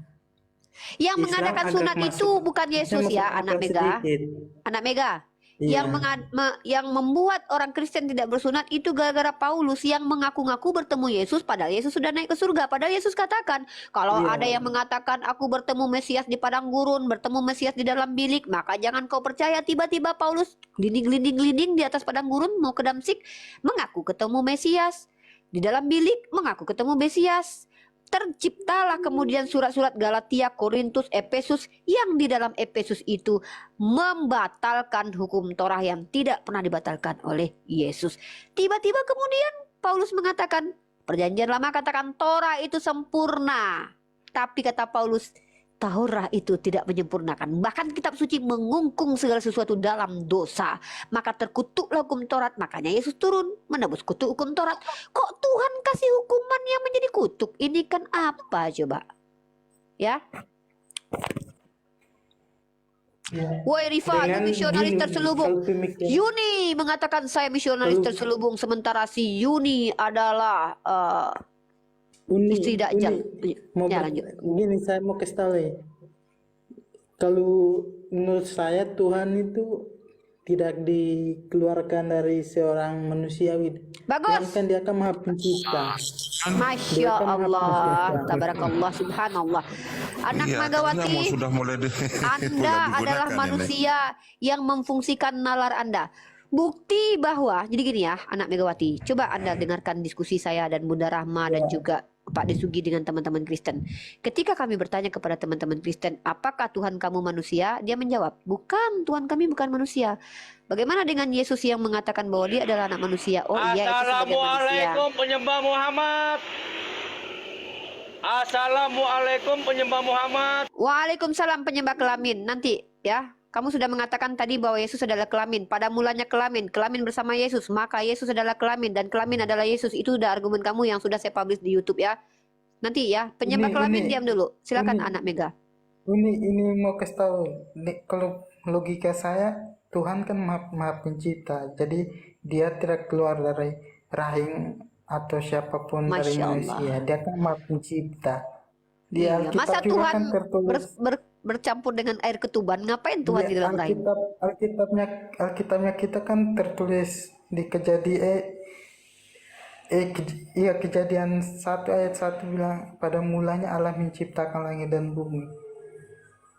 Yang
Islam
mengadakan
agak
sunat itu
masuk.
bukan
Saya
Yesus
masuk
ya,
akal
anak Mega.
sedikit.
Anak Mega.
Iya.
Yang membuat orang Kristen tidak bersunat itu gara-gara Paulus yang mengaku-ngaku bertemu Yesus padahal Yesus sudah naik ke surga. Padahal Yesus katakan, kalau
Iya.
ada yang mengatakan aku bertemu Mesias di padang gurun, bertemu Mesias di dalam bilik, maka jangan kau percaya. Tiba-tiba Paulus glinding-glinding di atas padang gurun mau ke Damsik, mengaku ketemu Mesias. Di dalam bilik mengaku ketemu Mesias. Terciptalah kemudian surat-surat Galatia, Korintus, Efesus yang di dalam Efesus itu membatalkan hukum Torah yang tidak pernah dibatalkan oleh Yesus. Tiba-tiba kemudian Paulus mengatakan, Perjanjian Lama katakan Torah itu sempurna. Tapi kata Paulus, Torah itu tidak menyempurnakan. Bahkan kitab suci mengungkung segala sesuatu dalam dosa. Maka terkutuklah hukum Taurat. Makanya Yesus turun menebus kutuk hukum Taurat. Kok Tuhan kasih hukuman yang menjadi kutuk? Ini kan apa coba? Ya. Woi Rifa,
Dengan
misionaris
gini,
terselubung.
kalau pemikiran-
Yuni mengatakan saya misionaris
Kalau-
terselubung. Sementara si Yuni adalah istri Dajjal.
mau
Ya,
ber-
lanjut.
Gini, saya mau kasih tahu ya. Kalau menurut saya Tuhan itu tidak dikeluarkan dari seorang manusiawi.
Bagus.
Kan dia kan Maha Pencipta.
Masya
Dia kan Maha
Allah,
Pencipta.
tabarakallah, subhanallah. Anak
Iya,
Megawati,
kamu sudah mulai
Anda
mulai
adalah
digunakan ini.
manusia yang memfungsikan nalar Anda. Bukti bahwa, jadi gini ya, anak Megawati, coba Anda dengarkan diskusi saya dan Bunda Rahma dan juga Pak Desugi dengan teman-teman Kristen. Ketika kami bertanya kepada teman-teman Kristen, apakah Tuhan kamu manusia? Dia menjawab, bukan, Tuhan kami bukan manusia. Bagaimana dengan Yesus yang mengatakan bahwa dia adalah anak manusia? Oh iya, itu sebagai manusia.
Assalamualaikum penyembah Muhammad. Assalamualaikum penyembah Muhammad.
Waalaikumsalam penyembah kelamin. Nanti ya, kamu sudah mengatakan tadi bahwa Yesus adalah kelamin. Pada mulanya kelamin bersama Yesus. Maka Yesus adalah kelamin dan kelamin adalah Yesus. Itu udah argumen kamu yang sudah saya publish di YouTube ya. Nanti ya, penyembah kelamin diam dulu. Silakan anak Mega.
Ini mau kasih tahu. Kalau logika saya, Tuhan kan Maha Pencipta. Jadi dia tidak keluar dari rahim atau siapapun dari
Masya Allah.
manusia. Dia kan Maha Pencipta. Di
Iya,
Alkitab
masa
juga
Tuhan
kan tertulis.
bercampur dengan air ketuban? Ngapain Tuhan di dalam rahim?
Alkitabnya kita kan tertulis di Kejadian 1 ayat 1 bilang pada mulanya Allah menciptakan langit dan bumi.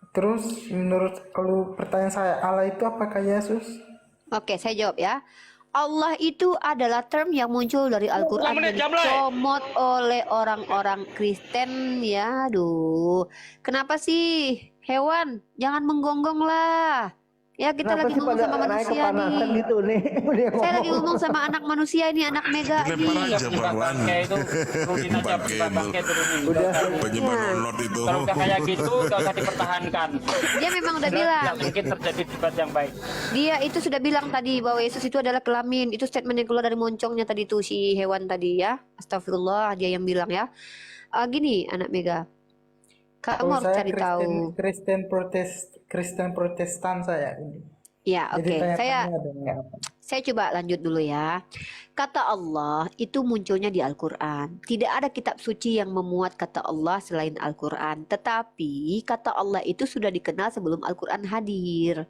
Terus kalau pertanyaan saya, Allah itu apakah Yesus?
Oke, saya jawab ya. Allah itu adalah term yang muncul dari Al-Quran dan dicomot oleh orang-orang Kristen ya. Aduh, kenapa sih hewan? Jangan menggonggong lah. Ya kita
Kenapa
lagi
sih
ngomong
pada
sama
naik
manusia
kepanasan
nih.
gitu nih? Dia
Saya lagi
ngomong.
ngomong sama anak manusia ini, anak Mega
Dilempar
nih.
aja baruan.
Bangke itu turunin aja,
Bangke
bangke
itu.
turunin.
Udah.
Penyebar download itu.
Kalau udah kayak gitu, gak usah dipertahankan.
Dia memang udah bilang.
Nggak mungkin terjadi debat yang baik.
Dia itu sudah bilang tadi bahwa Yesus itu adalah kelamin. Itu statement yang keluar dari moncongnya tadi tuh si hewan tadi ya. Astagfirullah, dia yang bilang ya. Gini anak Mega. Kamu harus cari tahu.
Kristen Protestan saya.
Ya, oke.
Jadi
Saya
tanya-tanya ada nggak apa?
Saya coba lanjut dulu ya. Kata Allah itu munculnya di Al-Quran. Tidak ada kitab suci yang memuat kata Allah selain Al-Quran. Tetapi kata Allah itu sudah dikenal sebelum Al-Quran hadir.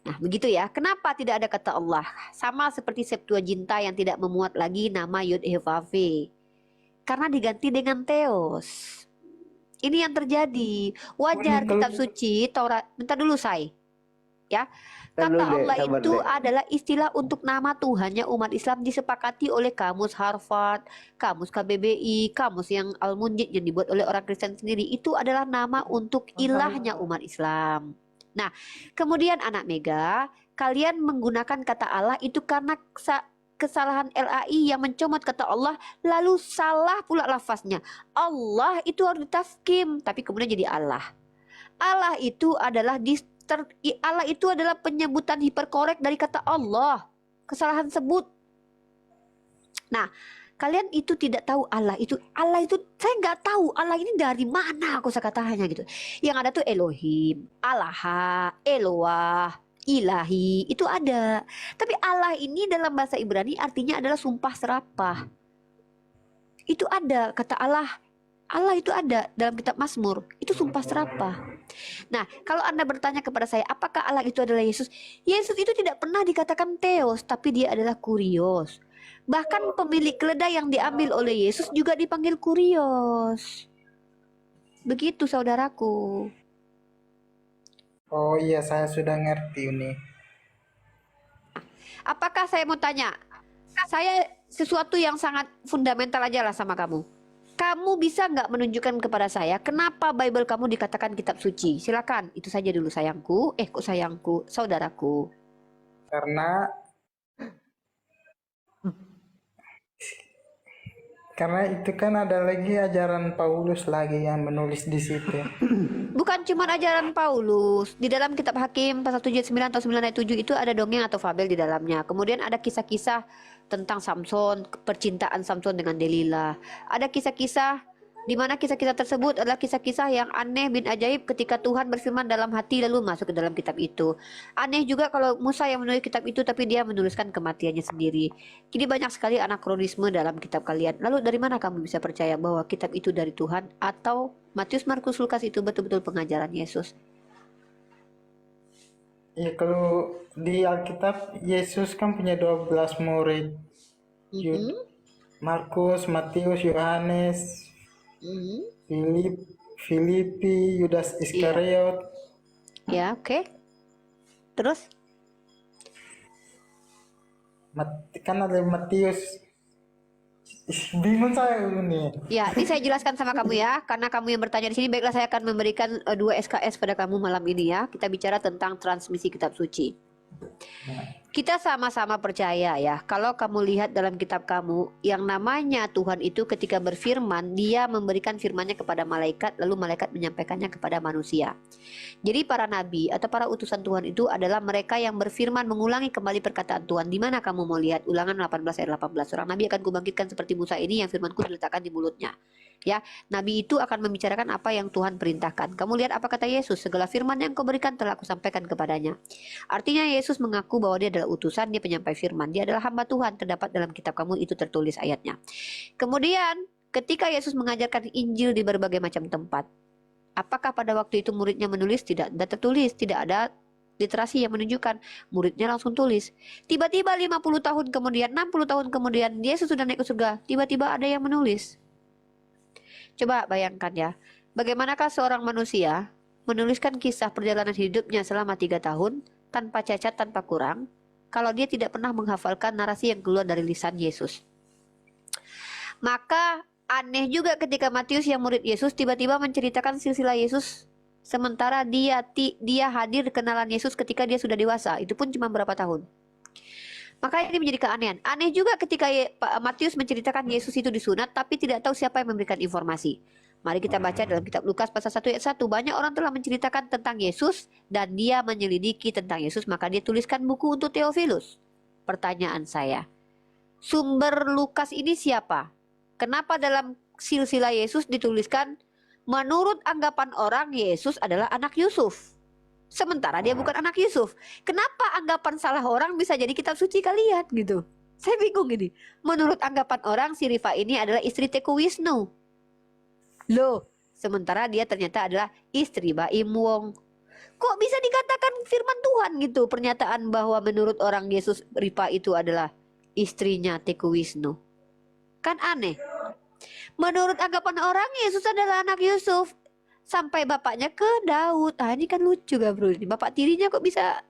Nah begitu ya. Kenapa tidak ada kata Allah? Sama seperti Septuaginta yang tidak memuat lagi nama Yod He Vav He. Karena diganti dengan Theos. Ini yang terjadi. Wajar kitab suci Taurat. Bentar dulu say. Ya. Kata
Dulu deh,
Allah
sabar
itu
deh.
adalah istilah untuk nama Tuhannya umat Islam disepakati oleh kamus Harvard, kamus KBBI, kamus yang Al-Munjid yang dibuat oleh orang Kristen sendiri. Itu adalah nama untuk ilahnya umat Islam. Nah, kemudian anak Mega, kalian menggunakan kata Allah itu karena kesalahan LAI yang mencomot kata Allah, lalu salah pula lafaznya. Allah itu harus ditafkim, tapi kemudian jadi Allah. Allah itu adalah Allah itu adalah penyebutan hiperkorek dari kata Allah. Kesalahan sebut. Nah, kalian itu tidak tahu Allah itu saya nggak tahu Allah ini dari mana kosakatanya gitu. Yang ada tuh Elohim, Allah, Eloah, Ilahi, itu ada. Tapi Allah ini dalam bahasa Ibrani artinya adalah sumpah serapah. Itu ada kata Allah. Allah itu ada dalam kitab Mazmur. Itu sumpah serapah. Nah, kalau Anda bertanya kepada saya, apakah Allah itu adalah Yesus? Yesus itu tidak pernah dikatakan Theos, tapi dia adalah Kurios. Bahkan pemilik keledai yang diambil oleh Yesus juga dipanggil Kurios. Begitu saudaraku.
Oh iya, saya sudah ngerti ini.
Apakah saya mau tanya? Saya sesuatu yang sangat fundamental aja lah sama kamu. Kamu bisa nggak menunjukkan kepada saya kenapa Bible kamu dikatakan kitab suci? Silakan, itu saja dulu sayangku. Kok sayangku, saudaraku.
Karena itu kan ada lagi ajaran Paulus lagi yang menulis di situ.
Bukan cuma ajaran Paulus. Di dalam kitab Hakim pasal 7 ayat 9 atau 9 ayat 7 itu ada dongeng atau fabel di dalamnya. Kemudian ada kisah-kisah tentang Samson, percintaan Samson dengan Delila. Ada kisah-kisah di mana kisah-kisah tersebut adalah kisah-kisah yang aneh bin ajaib ketika Tuhan berfirman dalam hati lalu masuk ke dalam kitab itu. Aneh juga kalau Musa yang menulis kitab itu tapi dia menuliskan kematiannya sendiri. Jadi banyak sekali anakronisme dalam kitab kalian. Lalu dari mana kamu bisa percaya bahwa kitab itu dari Tuhan atau Matius, Markus, Lukas itu betul-betul pengajaran Yesus?
Ya kalau di Alkitab Yesus kan punya 12 murid. Markus, Matius, Yohanes, Filipi, Yudas Iskariot.
Ya, oke. Terus?
Kan ada Matius. Bingung saya ini.
Ya, ini saya jelaskan sama kamu ya, karena kamu yang bertanya di sini. Baiklah, saya akan memberikan 2 SKS pada kamu malam ini ya. Kita bicara tentang transmisi kitab suci. Kita sama-sama percaya ya, kalau kamu lihat dalam kitab kamu, yang namanya Tuhan itu ketika berfirman, dia memberikan firmannya kepada malaikat, lalu malaikat menyampaikannya kepada manusia. Jadi para nabi atau para utusan Tuhan itu adalah mereka yang berfirman mengulangi kembali perkataan Tuhan. Di mana kamu mau lihat? Ulangan 18 ayat 18. Seorang nabi akan kubangkitkan seperti Musa ini yang firmanku diletakkan di mulutnya. Ya, nabi itu akan membicarakan apa yang Tuhan perintahkan. Kamu lihat apa kata Yesus? Segala firman yang kau berikan telah aku sampaikan kepadanya. Artinya Yesus mengaku bahwa dia adalah utusan, dia penyampai firman, dia adalah hamba Tuhan. Terdapat dalam kitab kamu itu tertulis ayatnya. Kemudian ketika Yesus mengajarkan Injil di berbagai macam tempat, apakah pada waktu itu muridnya menulis? Tidak ada tertulis, tidak ada literasi yang menunjukkan. Muridnya langsung tulis. Tiba-tiba 50 tahun kemudian, 60 tahun kemudian, Yesus sudah naik ke surga. Tiba-tiba ada yang menulis. Coba bayangkan ya, bagaimanakah seorang manusia menuliskan kisah perjalanan hidupnya selama 3 tahun tanpa cacat, tanpa kurang, kalau dia tidak pernah menghafalkan narasi yang keluar dari lisan Yesus. Maka aneh juga ketika Matius yang murid Yesus tiba-tiba menceritakan silsilah Yesus, sementara dia hadir kenalan Yesus ketika dia sudah dewasa. Itu pun cuma berapa tahun. Maka ini menjadi keanehan. Aneh juga ketika Matius menceritakan Yesus itu disunat, tapi tidak tahu siapa yang memberikan informasi. Mari kita baca dalam kitab Lukas pasal 1 ayat 1. Banyak orang telah menceritakan tentang Yesus dan dia menyelidiki tentang Yesus, maka dia tuliskan buku untuk Theophilus. Pertanyaan saya, sumber Lukas ini siapa? Kenapa dalam silsilah Yesus dituliskan menurut anggapan orang Yesus adalah anak Yusuf? Sementara dia bukan anak Yusuf. Kenapa anggapan salah orang bisa jadi kitab suci kalian gitu? Saya bingung ini. Menurut anggapan orang si Rifa ini adalah istri Teku Wisnu. Loh, sementara dia ternyata adalah istri Baim Wong. Kok bisa dikatakan firman Tuhan gitu? Pernyataan bahwa menurut orang Yesus Rifa itu adalah istrinya Teku Wisnu. Kan aneh. Menurut anggapan orang Yesus adalah anak Yusuf. Sampai bapaknya ke Daud. Ini kan lucu gak bro? Bapak tirinya kok bisa?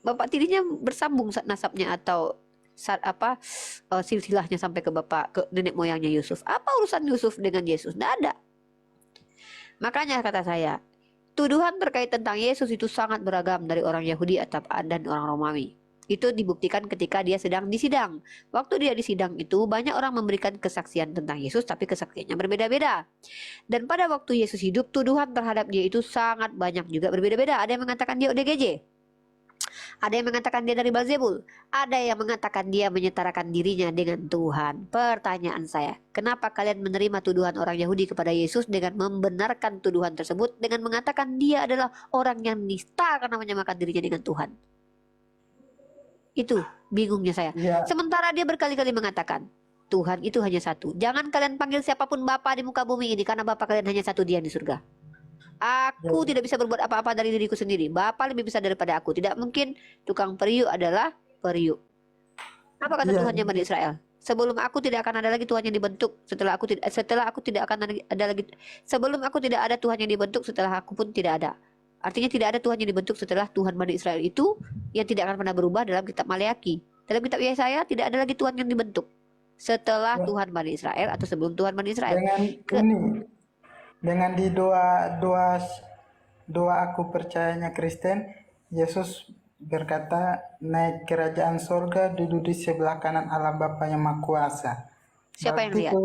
Bapak tirinya bersambung nasabnya atau silsilahnya sampai ke nenek moyangnya Yusuf. Apa urusan Yusuf dengan Yesus? Tidak ada. Makanya kata saya, tuduhan terkait tentang Yesus itu sangat beragam dari orang Yahudi dan orang Romawi. Itu dibuktikan ketika dia sedang disidang. Waktu dia disidang itu banyak orang memberikan kesaksian tentang Yesus, tapi kesaksiannya berbeda-beda. Dan pada waktu Yesus hidup, tuduhan terhadap dia itu sangat banyak juga berbeda-beda. Ada yang mengatakan dia ODGJ, ada yang mengatakan dia dari Beelzebul, ada yang mengatakan dia menyetarakan dirinya dengan Tuhan. Pertanyaan saya, kenapa kalian menerima tuduhan orang Yahudi kepada Yesus dengan membenarkan tuduhan tersebut dengan mengatakan dia adalah orang yang nista karena menyamakan dirinya dengan Tuhan? Itu bingungnya saya.
Ya.
Sementara dia berkali-kali mengatakan Tuhan itu hanya satu. Jangan kalian panggil siapapun Bapa di muka bumi ini, karena Bapa kalian hanya satu, Dia di surga. Aku tidak bisa berbuat apa-apa dari diriku sendiri. Bapa lebih besar daripada aku. Tidak mungkin tukang periuk adalah periuk. Apa kata
Ya,
Tuhannya Bani Israel? Sebelum aku tidak akan ada lagi Tuhan yang dibentuk. Setelah aku tidak akan ada lagi. Sebelum aku tidak ada Tuhan yang dibentuk, setelah aku pun tidak ada. Artinya tidak ada Tuhan yang dibentuk setelah Tuhan Bani Israel itu, yang tidak akan pernah berubah dalam kitab Maleaki. Dalam kitab Yesaya tidak ada lagi Tuhan yang dibentuk setelah
Ya.
Tuhan Bani Israel atau sebelum Tuhan Bani Israel.
dengan di doa aku percayanya Kristen, Yesus berkata, naik kerajaan sorga, duduk di sebelah kanan Allah Bapa yang Maha Kuasa.
Siapa yang
Berarti
lihat?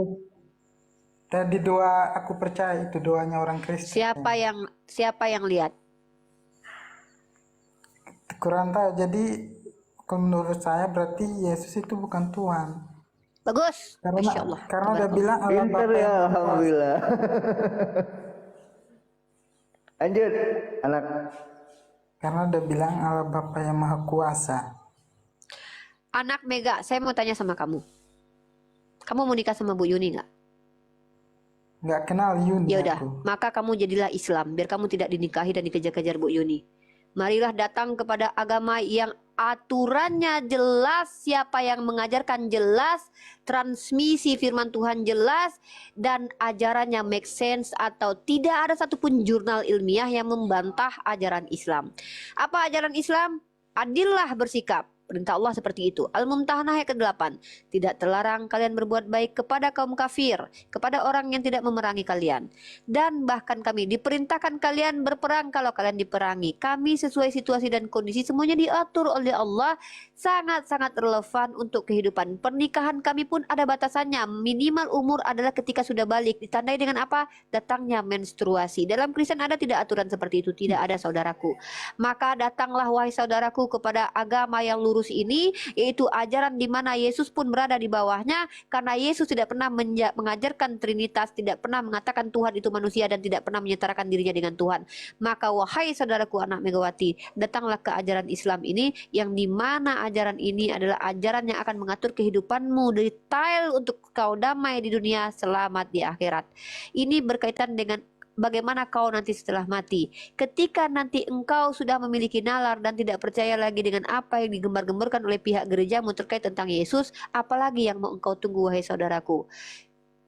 tadi doa aku percaya itu doanya orang Kristen.
Siapa yang lihat?
Kurang tahu. Jadi kalau menurut saya berarti Yesus itu bukan Tuhan.
Bagus. Masya Allah.
Karena dia bilang Allah
Pinter
Bapa
ya,
yang Maha Kuasa.
alhamdulillah. Lanjut, anak.
Karena dia bilang Allah Bapa yang Maha Kuasa.
Anak Mega, saya mau tanya sama kamu. Kamu mau nikah sama Bu Yuni nggak?
Nggak kenal Yuni
Ya udah,
aku.
maka kamu jadilah Islam biar kamu tidak dinikahi dan dikejar-kejar Bu Yuni. Marilah datang kepada agama yang aturannya jelas, siapa yang mengajarkan jelas, transmisi firman Tuhan jelas, dan ajarannya make sense, atau tidak ada satupun jurnal ilmiah yang membantah ajaran Islam. Apa ajaran Islam? Adillah bersikap. Perintah Allah seperti itu. Al-Mumtahanah ayat ke-8. Tidak terlarang kalian berbuat baik kepada kaum kafir, kepada orang yang tidak memerangi kalian. Dan bahkan kami diperintahkan kalian berperang kalau kalian diperangi. Kami sesuai situasi dan kondisi semuanya diatur oleh Allah. Sangat-sangat relevan untuk kehidupan. Pernikahan kami pun ada batasannya. Minimal umur adalah ketika sudah balik. Ditandai dengan apa? Datangnya menstruasi. Dalam Kristen ada tidak aturan seperti itu? Tidak ada, saudaraku. Maka datanglah wahai saudaraku kepada agama yang lurus ini, yaitu ajaran di mana Yesus pun berada di bawahnya, karena Yesus tidak pernah mengajarkan Trinitas, tidak pernah mengatakan Tuhan itu manusia, dan tidak pernah menyetarakan dirinya dengan Tuhan. Maka wahai saudaraku anak Megawati, datanglah ke ajaran Islam ini, yang di mana ajaran ini adalah ajaran yang akan mengatur kehidupanmu detail untuk kau damai di dunia, selamat di akhirat. Ini berkaitan dengan bagaimana kau nanti setelah mati. Ketika nanti engkau sudah memiliki nalar dan tidak percaya lagi dengan apa yang digembar-gemborkan oleh pihak gerejamu terkait tentang Yesus, apalagi yang mau engkau tunggu wahai saudaraku?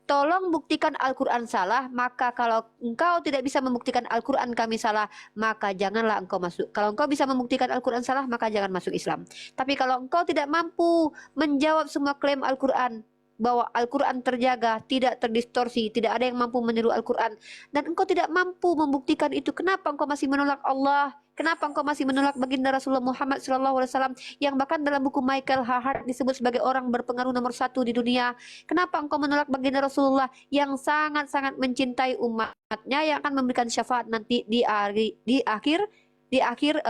Tolong buktikan Al-Quran salah, maka kalau engkau tidak bisa membuktikan Al-Quran kami salah, maka janganlah engkau masuk. Kalau engkau bisa membuktikan Al-Quran salah, maka jangan masuk Islam. Tapi kalau engkau tidak mampu menjawab semua klaim Al-Quran, bahwa Al-Quran terjaga, tidak terdistorsi, tidak ada yang mampu meniru Al-Quran, dan engkau tidak mampu membuktikan itu, kenapa engkau masih menolak Allah? Kenapa engkau masih menolak baginda Rasulullah Muhammad SAW, yang bahkan dalam buku Michael Hart disebut sebagai orang berpengaruh nomor 1 di dunia? Kenapa engkau menolak baginda Rasulullah yang sangat-sangat mencintai umatnya, yang akan memberikan syafaat nanti di akhir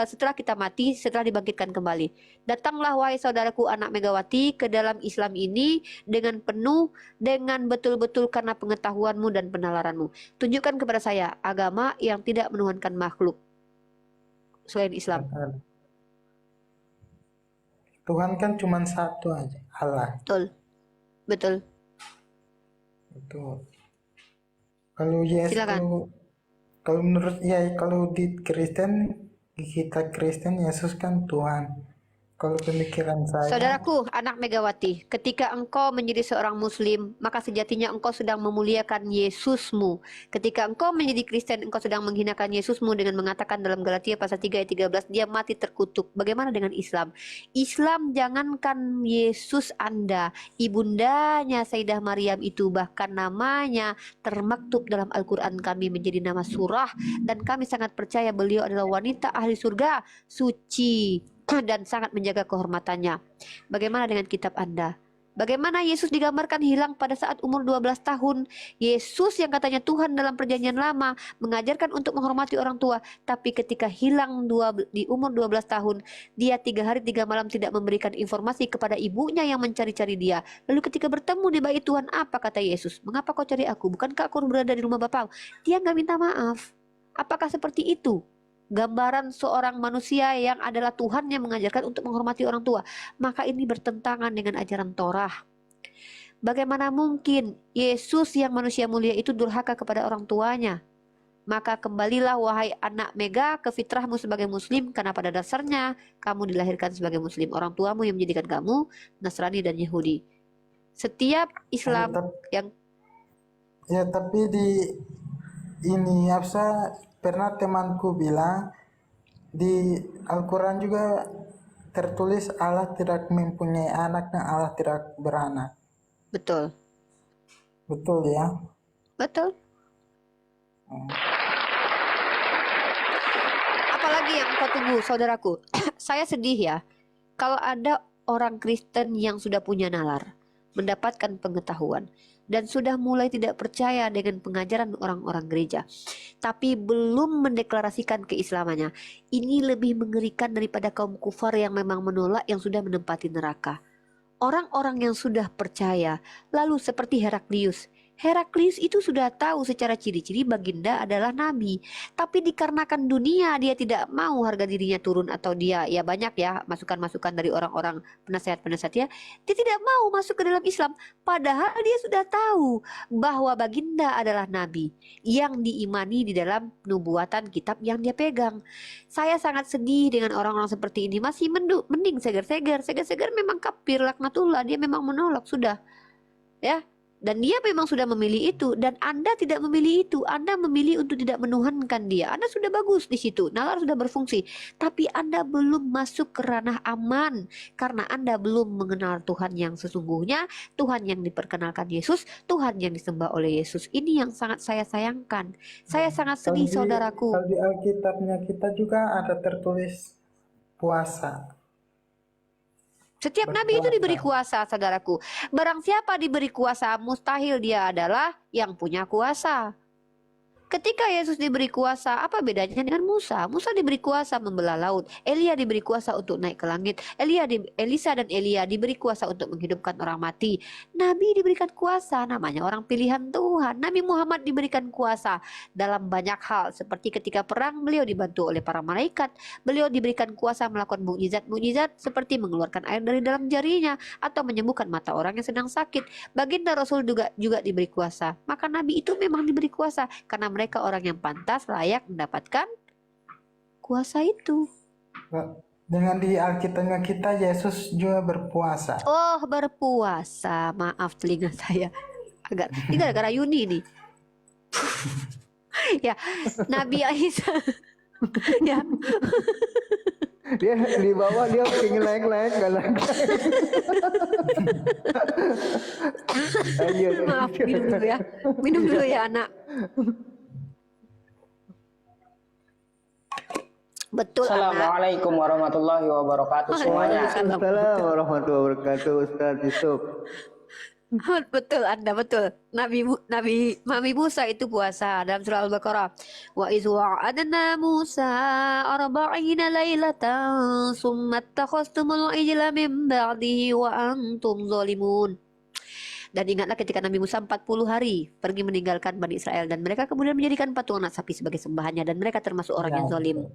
setelah kita mati, setelah dibangkitkan kembali? Datanglah wahai saudaraku anak Megawati ke dalam Islam ini dengan penuh, dengan betul-betul karena pengetahuanmu dan penalaranmu. Tunjukkan kepada saya agama yang tidak menuhankan makhluk selain Islam.
Tuhan kan cuma satu aja, Allah.
Betul. Betul.
Betul. Kalau Yesus,
Silakan.
kalau menurut kalau di Kristen, kita Kristen, Yesus kan Tuhan. Kalau pemikiran saya,
Saudaraku, anak Megawati, ketika engkau menjadi seorang Muslim, maka sejatinya engkau sedang memuliakan Yesusmu. Ketika engkau menjadi Kristen, engkau sedang menghinakan Yesusmu dengan mengatakan dalam Galatia pasal 3 ayat 13, dia mati terkutuk. Bagaimana dengan Islam? Islam, jangankan Yesus Anda, ibundanya Sayyidah Maryam itu, bahkan namanya termaktub dalam Al-Quran kami menjadi nama surah, dan kami sangat percaya beliau adalah wanita ahli surga, suci, dan sangat menjaga kehormatannya. Bagaimana dengan kitab Anda? Bagaimana Yesus digambarkan hilang pada saat umur 12 tahun? Yesus yang katanya Tuhan dalam perjanjian lama mengajarkan untuk menghormati orang tua, tapi ketika hilang di umur 12 tahun, dia 3 hari 3 malam tidak memberikan informasi kepada ibunya yang mencari-cari dia. Lalu ketika bertemu di bait Tuhan, apa kata Yesus? Mengapa kau cari aku? Bukankah aku berada di rumah Bapa? Dia nggak minta maaf. Apakah seperti itu gambaran seorang manusia yang adalah Tuhan yang mengajarkan untuk menghormati orang tua? Maka ini bertentangan dengan ajaran Torah. Bagaimana mungkin Yesus yang manusia mulia itu durhaka kepada orang tuanya? Maka kembalilah wahai anak Mega ke fitrahmu sebagai muslim, karena pada dasarnya kamu dilahirkan sebagai muslim. Orang tuamu yang menjadikan kamu Nasrani dan Yahudi. Setiap Islam yang
Ya, tapi di ini apa pernah temanku bilang di Al-Quran juga tertulis Allah tidak mempunyai anak dan Allah tidak beranak.
betul,
Betul ya?
betul. Apalagi yang kau tunggu, saudaraku? Saya sedih ya, kalau ada orang Kristen yang sudah punya nalar, mendapatkan pengetahuan, dan sudah mulai tidak percaya dengan pengajaran orang-orang gereja, tapi belum mendeklarasikan keislamannya. Ini lebih mengerikan daripada kaum kufar yang memang menolak, yang sudah menempati neraka. Orang-orang yang sudah percaya, lalu seperti Heraklius. Heraklius itu sudah tahu secara ciri-ciri baginda adalah nabi, tapi dikarenakan dunia dia tidak mau harga dirinya turun, atau dia ya banyak ya masukan-masukan dari orang-orang penasehat-penasehat ya, dia tidak mau masuk ke dalam Islam, padahal dia sudah tahu bahwa baginda adalah nabi yang diimani di dalam nubuatan kitab yang dia pegang. Saya sangat sedih dengan orang-orang seperti ini. Masih mending Seger-Seger memang kafir laknatullah, dia memang menolak sudah ya. Dan dia memang sudah memilih itu, dan Anda tidak memilih itu. Anda memilih untuk tidak menuhankan dia. Anda sudah bagus di situ, nalar sudah berfungsi, tapi Anda belum masuk ke ranah aman karena Anda belum mengenal Tuhan yang sesungguhnya, Tuhan yang diperkenalkan Yesus, Tuhan yang disembah oleh Yesus. Ini yang sangat saya sayangkan. Saya sangat sedih, saudaraku.
Kalau di Alkitabnya kita juga ada tertulis puasa.
Setiap nabi itu diberi kuasa, saudaraku. Barang siapa diberi kuasa, mustahil dia adalah yang punya kuasa. Ketika Yesus diberi kuasa, apa bedanya dengan Musa? Musa diberi kuasa membelah laut. Elia diberi kuasa untuk naik ke langit. Elisa dan Elia diberi kuasa untuk menghidupkan orang mati. Nabi diberikan kuasa, namanya orang pilihan Tuhan. Nabi Muhammad diberikan kuasa dalam banyak hal. Seperti ketika perang, beliau dibantu oleh para malaikat. Beliau diberikan kuasa melakukan mukjizat-mukjizat seperti mengeluarkan air dari dalam jarinya atau menyembuhkan mata orang yang sedang sakit. Baginda Rasul juga diberi kuasa. Maka Nabi itu memang diberi kuasa karena mereka orang yang pantas, layak mendapatkan kuasa itu.
Dengan di Alkitabnya kita, Yesus juga berpuasa.
Oh, berpuasa. Maaf telinga saya agak. Ini gara-gara Yuni nih. Ya, Nabi Isa. Ya.
Dia di bawah dia pengen naik galang.
Maaf, minum dulu ya. Minum dulu ya, anak. Betul, anak.
Assalamualaikum warahmatullahi wabarakatuh semuanya.
Assalamualaikum warahmatullahi wabarakatuh, Ustaz Yusuf.
Betul, Anda betul. Nabi Musa itu puasa dalam surah Al-Baqarah. Wa iz wa'adna Musa 40 lailatan summa takhastumul ijla min ba'dihi wa antum zalimun. Dan ingatlah ketika Nabi Musa 40 hari pergi meninggalkan Bani Israel, dan mereka kemudian menjadikan patung anak sapi sebagai sembahannya, dan mereka termasuk orang yang zalim.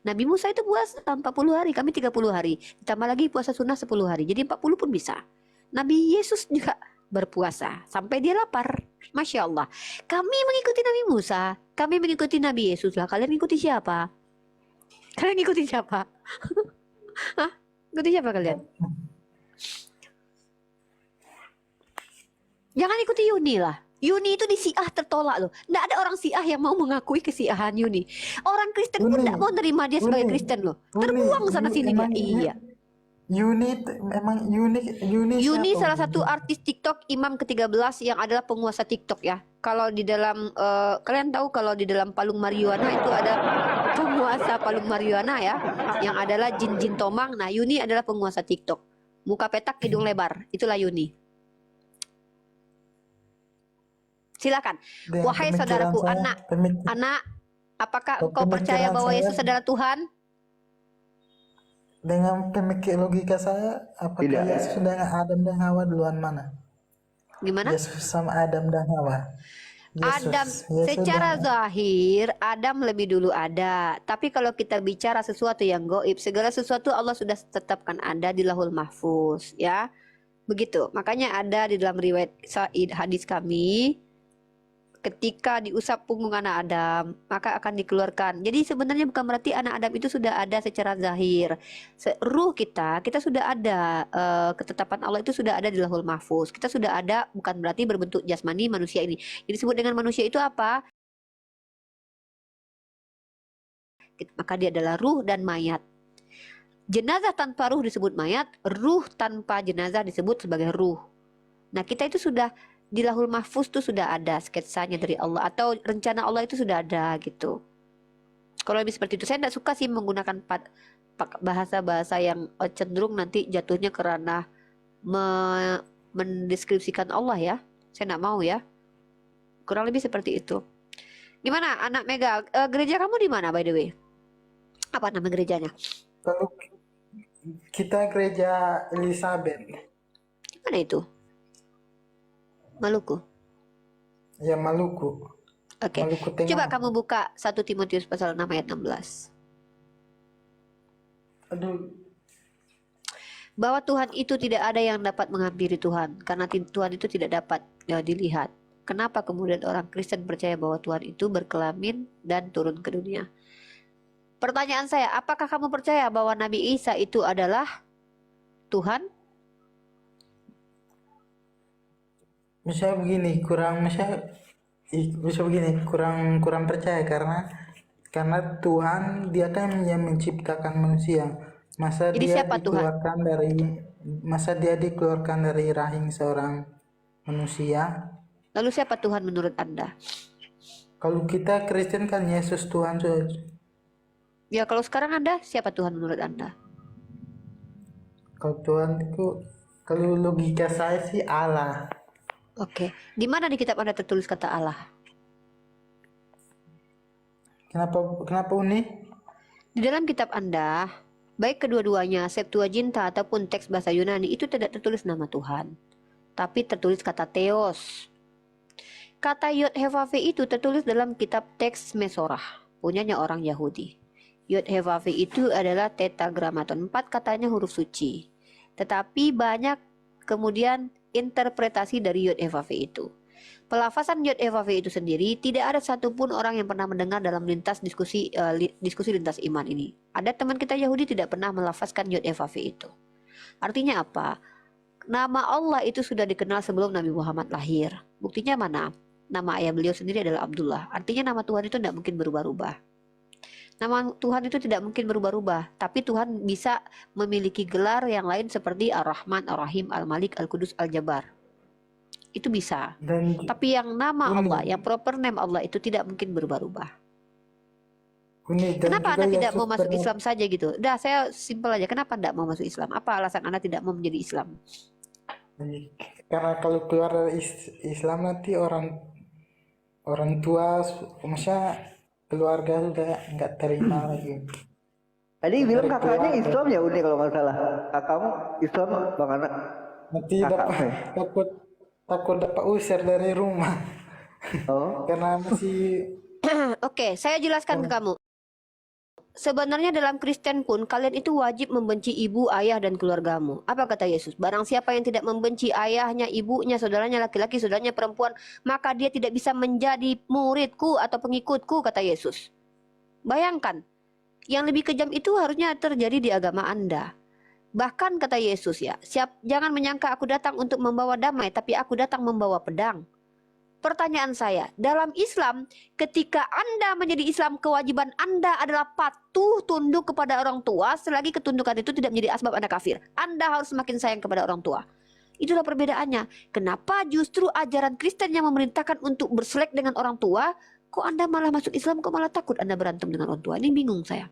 Nabi Musa itu puasa 40 hari, kami 30 hari. Ditambah lagi puasa sunnah 10 hari, jadi 40 pun bisa. Nabi Yesus juga berpuasa sampai dia lapar. Masya Allah. Kami mengikuti Nabi Musa, kami mengikuti Nabi Yesus lah. Kalian mengikuti siapa? Kalian mengikuti siapa? Hah? Ikuti siapa kalian? Jangan ikuti Yuni lah. Yuni itu di Syiah tertolak loh. Nggak ada orang Syiah yang mau mengakui kesiahan Yuni. Orang Kristen pun nggak mau terima dia sebagai Kristen loh. Terbuang sana sini dia. Iya.
Yuni
Yuni
siapa?
salah satu artis TikTok imam ke-13 yang adalah penguasa TikTok ya. Kalau di dalam kalian tahu kalau di dalam palung marijuana itu ada penguasa palung marijuana ya, yang adalah jin-jin tomang. Nah, Yuni adalah penguasa TikTok. Muka petak, hidung lebar. Itulah Yuni. Silakan.
Dengan
Wahai
pemikiran
saudaraku,
saya,
anak, apakah engkau
pemikiran
percaya bahwa
saya-
Yesus adalah Tuhan?
Dengan pemikir logika saya, apakah
Tidak.
Yesus dengan Adam dan Hawa duluan mana?
Gimana?
Yesus sama Adam dan Hawa.
Adam,
Yesus
secara
dan-
zahir Adam lebih dulu ada. Tapi kalau kita bicara sesuatu yang gaib, segala sesuatu Allah sudah tetapkan ada di Lahul Mahfuz, ya. Begitu. Makanya ada di dalam riwayat hadis kami, ketika diusap punggung anak Adam, maka akan dikeluarkan. Jadi sebenarnya bukan berarti anak Adam itu sudah ada secara zahir. Ruh kita sudah ada, ketetapan Allah itu sudah ada di Lauhul Mahfuz. Kita sudah ada, bukan berarti berbentuk jasmani manusia ini. Jadi disebut dengan manusia itu apa? Maka dia adalah ruh dan mayat. Jenazah tanpa ruh disebut mayat, ruh tanpa jenazah disebut sebagai ruh. Nah, kita itu sudah di Lauhul Mahfuz tuh sudah ada sketsanya dari Allah, atau rencana Allah itu sudah ada gitu. Kalau lebih seperti itu, saya tidak suka sih menggunakan bahasa-bahasa yang cenderung nanti jatuhnya ke ranah mendeskripsikan Allah ya. Saya tidak mau ya. Kurang lebih seperti itu. Gimana anak Mega? Gereja kamu di mana by the way? Apa nama gerejanya?
Kalau kita gereja Elizabeth,
Di mana itu? Maluku.
ya Maluku.
Oke.
Maluku Tengah.
Coba kamu buka 1 Timotius pasal 6 ayat 16.
Aduh,
Bahwa Tuhan itu tidak ada yang dapat menghampiri Tuhan, karena Tuhan itu tidak dapat dilihat. Kenapa kemudian orang Kristen percaya bahwa Tuhan itu berkelamin dan turun ke dunia? Pertanyaan saya, apakah kamu percaya bahwa Nabi Isa itu adalah Tuhan?
misalnya begini, kurang percaya karena Tuhan dia kan yang menciptakan manusia.
Jadi siapa Tuhan?
Masa dia dikeluarkan dari rahim seorang manusia?
Lalu siapa Tuhan menurut Anda?
Kalau kita Kristen kan Yesus Tuhan saja.
Ya, kalau sekarang Anda, siapa Tuhan menurut Anda?
Kalau Tuhan itu, kalau logika saya sih Allah.
Oke. Di mana di kitab Anda tertulis kata Allah?
Kenapa Uni?
Di dalam kitab Anda, baik kedua-duanya, Septuaginta ataupun teks bahasa Yunani, itu tidak tertulis nama Tuhan, tapi tertulis kata Theos. Kata Yod Hevave itu tertulis dalam kitab teks Mesorah, punyanya orang Yahudi. Yod Hevave itu adalah tetragrammaton, 4 katanya huruf suci. Tetapi banyak kemudian interpretasi dari Yod Hevave itu. Pelafasan Yod Hevave itu sendiri tidak ada satupun orang yang pernah mendengar dalam lintas diskusi lintas iman ini. Ada teman kita Yahudi tidak pernah melafazkan Yod Hevave itu. Artinya apa? Nama Allah itu sudah dikenal sebelum Nabi Muhammad lahir. Buktinya mana? Nama ayah beliau sendiri adalah Abdullah. Artinya nama Tuhan itu tidak mungkin berubah-ubah. Nama Tuhan itu tidak mungkin berubah-ubah, tapi Tuhan bisa memiliki gelar yang lain seperti Ar-Rahman, Ar-Rahim, Al-Malik, Al-Qudus, Al-Jabbar. Itu bisa.
Dan
Tapi yang nama Allah, yang proper name Allah itu tidak mungkin berubah-ubah.
Uni, dan
Kenapa
juga
Anda tidak
Yesus
mau masuk
pernah-
Islam saja gitu? Dah, saya simpel aja. Kenapa tidak mau masuk Islam? Apa alasan Anda tidak mau menjadi Islam?
Karena kalau keluar dari Islam nanti orang tua, maksudnya keluarga sudah nggak terima lagi.
Tadi bilang kakaknya Islam ya Uni kalau nggak salah. Kakakmu Islam Bang Anak.
Nanti
Kakak,
takut dapat usir dari rumah
Oh.
karena masih
Oke, saya jelaskan ke kamu. Sebenarnya dalam Kristen pun kalian itu wajib membenci ibu, ayah, dan keluargamu. Apa kata Yesus? Barang siapa yang tidak membenci ayahnya, ibunya, saudaranya laki-laki, saudaranya perempuan, maka dia tidak bisa menjadi muridku atau pengikutku, kata Yesus. Bayangkan, yang lebih kejam itu harusnya terjadi di agama Anda. Bahkan kata Yesus ya, jangan menyangka aku datang untuk membawa damai, tapi aku datang membawa pedang. Pertanyaan saya, dalam Islam, ketika Anda menjadi Islam, kewajiban Anda adalah patuh tunduk kepada orang tua, selagi ketundukan itu tidak menjadi asbab Anda kafir. Anda harus semakin sayang kepada orang tua. Itulah perbedaannya. Kenapa justru ajaran Kristen yang memerintahkan untuk berselek dengan orang tua, kok Anda malah masuk Islam, kok malah takut Anda berantem dengan orang tua? Ini bingung saya.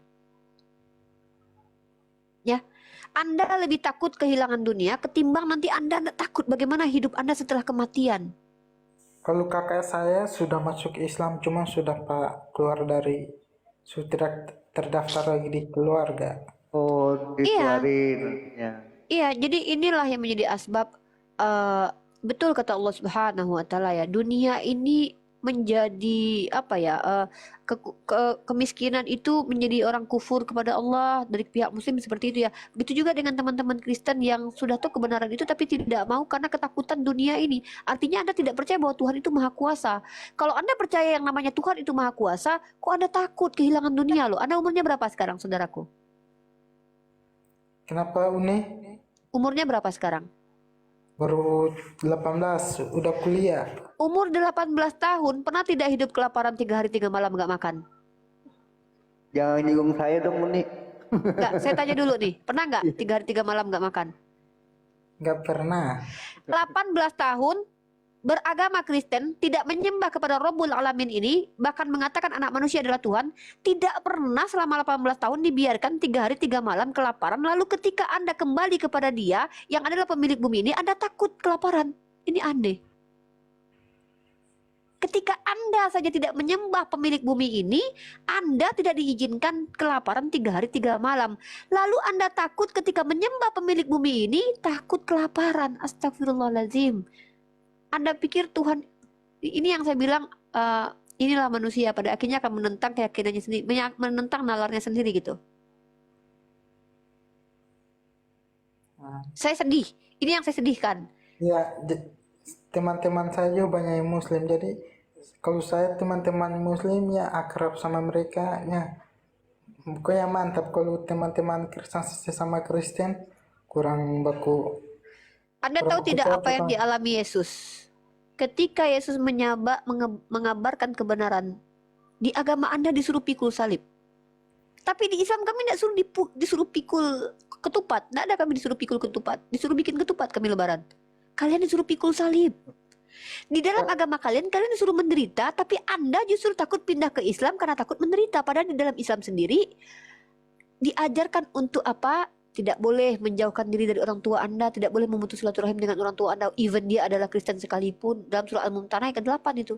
Ya, Anda lebih takut kehilangan dunia ketimbang nanti Anda takut bagaimana hidup Anda setelah kematian.
kalau kakak saya sudah masuk Islam cuma sudah keluar dari sudah terdaftar lagi di keluarga.
Oh, dikeluarin. Ya.
Iya, jadi inilah yang menjadi asbab betul kata Allah Subhanahu wa taala ya, dunia ini menjadi apa ya, kemiskinan itu menjadi orang kufur kepada Allah dari pihak Muslim seperti itu ya. Begitu juga dengan teman-teman Kristen yang sudah tahu kebenaran itu tapi tidak mau karena ketakutan dunia ini. Artinya Anda tidak percaya bahwa Tuhan itu maha kuasa. Kalau Anda percaya yang namanya Tuhan itu maha kuasa, kok Anda takut kehilangan dunia loh? Anda umurnya berapa sekarang, saudaraku?
Kenapa Uni?
Umurnya berapa sekarang?
Baru 18, udah kuliah.
Umur 18 tahun, pernah tidak hidup kelaparan 3 hari 3 malam nggak makan?
Jangan nyinggung saya dong, Uni.
Nggak, saya tanya dulu nih, pernah nggak 3 hari 3 malam nggak makan?
Nggak pernah.
18 tahun beragama Kristen, tidak menyembah kepada Rabbul Alamin ini, bahkan mengatakan anak manusia adalah Tuhan, tidak pernah selama 18 tahun dibiarkan 3 hari 3 malam kelaparan, lalu ketika Anda kembali kepada Dia yang adalah pemilik bumi ini, Anda takut kelaparan. Ini aneh. Ketika Anda saja tidak menyembah pemilik bumi ini, Anda tidak diizinkan kelaparan 3 hari 3 malam. Lalu Anda takut ketika menyembah pemilik bumi ini, takut kelaparan. Astagfirullahaladzim. Anda pikir Tuhan, ini yang saya bilang, inilah manusia pada akhirnya akan menentang keyakinannya sendiri, menentang nalarnya sendiri gitu. Saya sedih, ini yang saya sedihkan.
Ya, teman-teman saya juga banyak yang Muslim. Jadi kalau saya teman-teman Muslim ya akrab sama mereka ya. Pokoknya mantap. Kalau teman-teman Kristen sesama Kristen kurang baku.
Anda tahu tidak apa yang dialami Yesus? Ketika Yesus mengabarkan kebenaran, di agama Anda disuruh pikul salib. Tapi di Islam kami tidak disuruh pikul ketupat. Tidak ada kami disuruh pikul ketupat. Disuruh bikin ketupat kami lebaran. Kalian disuruh pikul salib. Di dalam agama kalian disuruh menderita, tapi Anda justru takut pindah ke Islam karena takut menderita. Padahal di dalam Islam sendiri diajarkan untuk apa? Tidak boleh menjauhkan diri dari orang tua Anda, tidak boleh memutus silaturahim dengan orang tua Anda, even dia adalah Kristen sekalipun. Dalam surah Al-Mumtanah ayat ke-8 itu.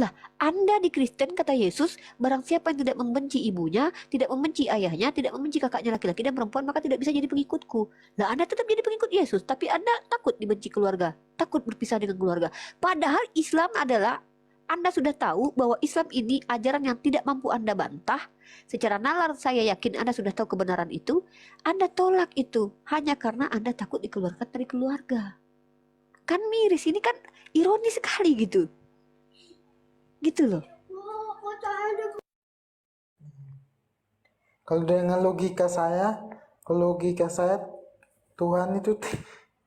Lah, Anda di Kristen kata Yesus, barang siapa yang tidak membenci ibunya, tidak membenci ayahnya, tidak membenci kakaknya laki-laki dan perempuan, maka tidak bisa jadi pengikutku. Lah, Anda tetap jadi pengikut Yesus, tapi Anda takut dibenci keluarga, takut berpisah dengan keluarga. Padahal Islam adalah, Anda sudah tahu bahwa Islam ini ajaran yang tidak mampu Anda bantah. Secara nalar saya yakin Anda sudah tahu kebenaran itu. Anda tolak itu hanya karena Anda takut dikeluarkan dari keluarga. Kan miris, ini kan ironis sekali gitu. Gitu loh.
Kalau dengan logika saya Tuhan itu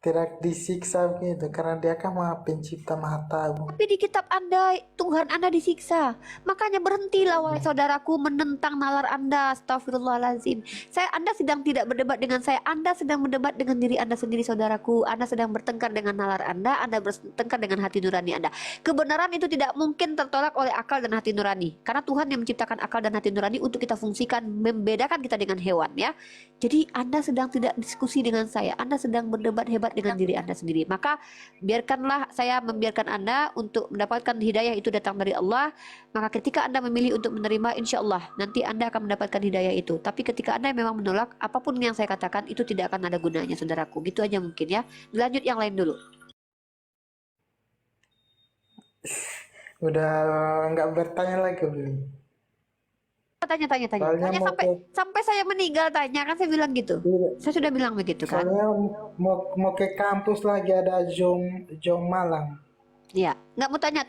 tidak disiksa gitu karena dia kan maha pencipta maha tahu.
Tapi di kitab Anda, Tuhan Anda disiksa. Makanya berhentilah wahai saudaraku menentang nalar Anda. Astagfirullahaladzim. Anda sedang tidak berdebat dengan saya. Anda sedang berdebat dengan diri Anda sendiri, saudaraku. Anda sedang bertengkar dengan nalar Anda bertengkar dengan hati nurani Anda. Kebenaran itu tidak mungkin tertolak oleh akal dan hati nurani. Karena Tuhan yang menciptakan akal dan hati nurani untuk kita fungsikan, membedakan kita dengan hewan ya. Jadi Anda sedang tidak diskusi dengan saya. Anda sedang berdebat hebat dengan diri Anda sendiri. Maka biarkanlah saya membiarkan Anda untuk mendapatkan hidayah itu datang dari Allah. Maka ketika Anda memilih untuk menerima, insya Allah nanti Anda akan mendapatkan hidayah itu. Tapi ketika Anda memang menolak, apapun yang saya katakan itu tidak akan ada gunanya, saudaraku. Gitu aja mungkin ya. Lanjut yang lain dulu.
Udah nggak bertanya lagi beli.
Tanya
Soalnya
sampai saya meninggal tanya, kan saya bilang gitu. Saya sudah bilang begitu kan.
Soalnya mau ke kampus lagi ada Jom Malang.
Ya, nggak mau tanya.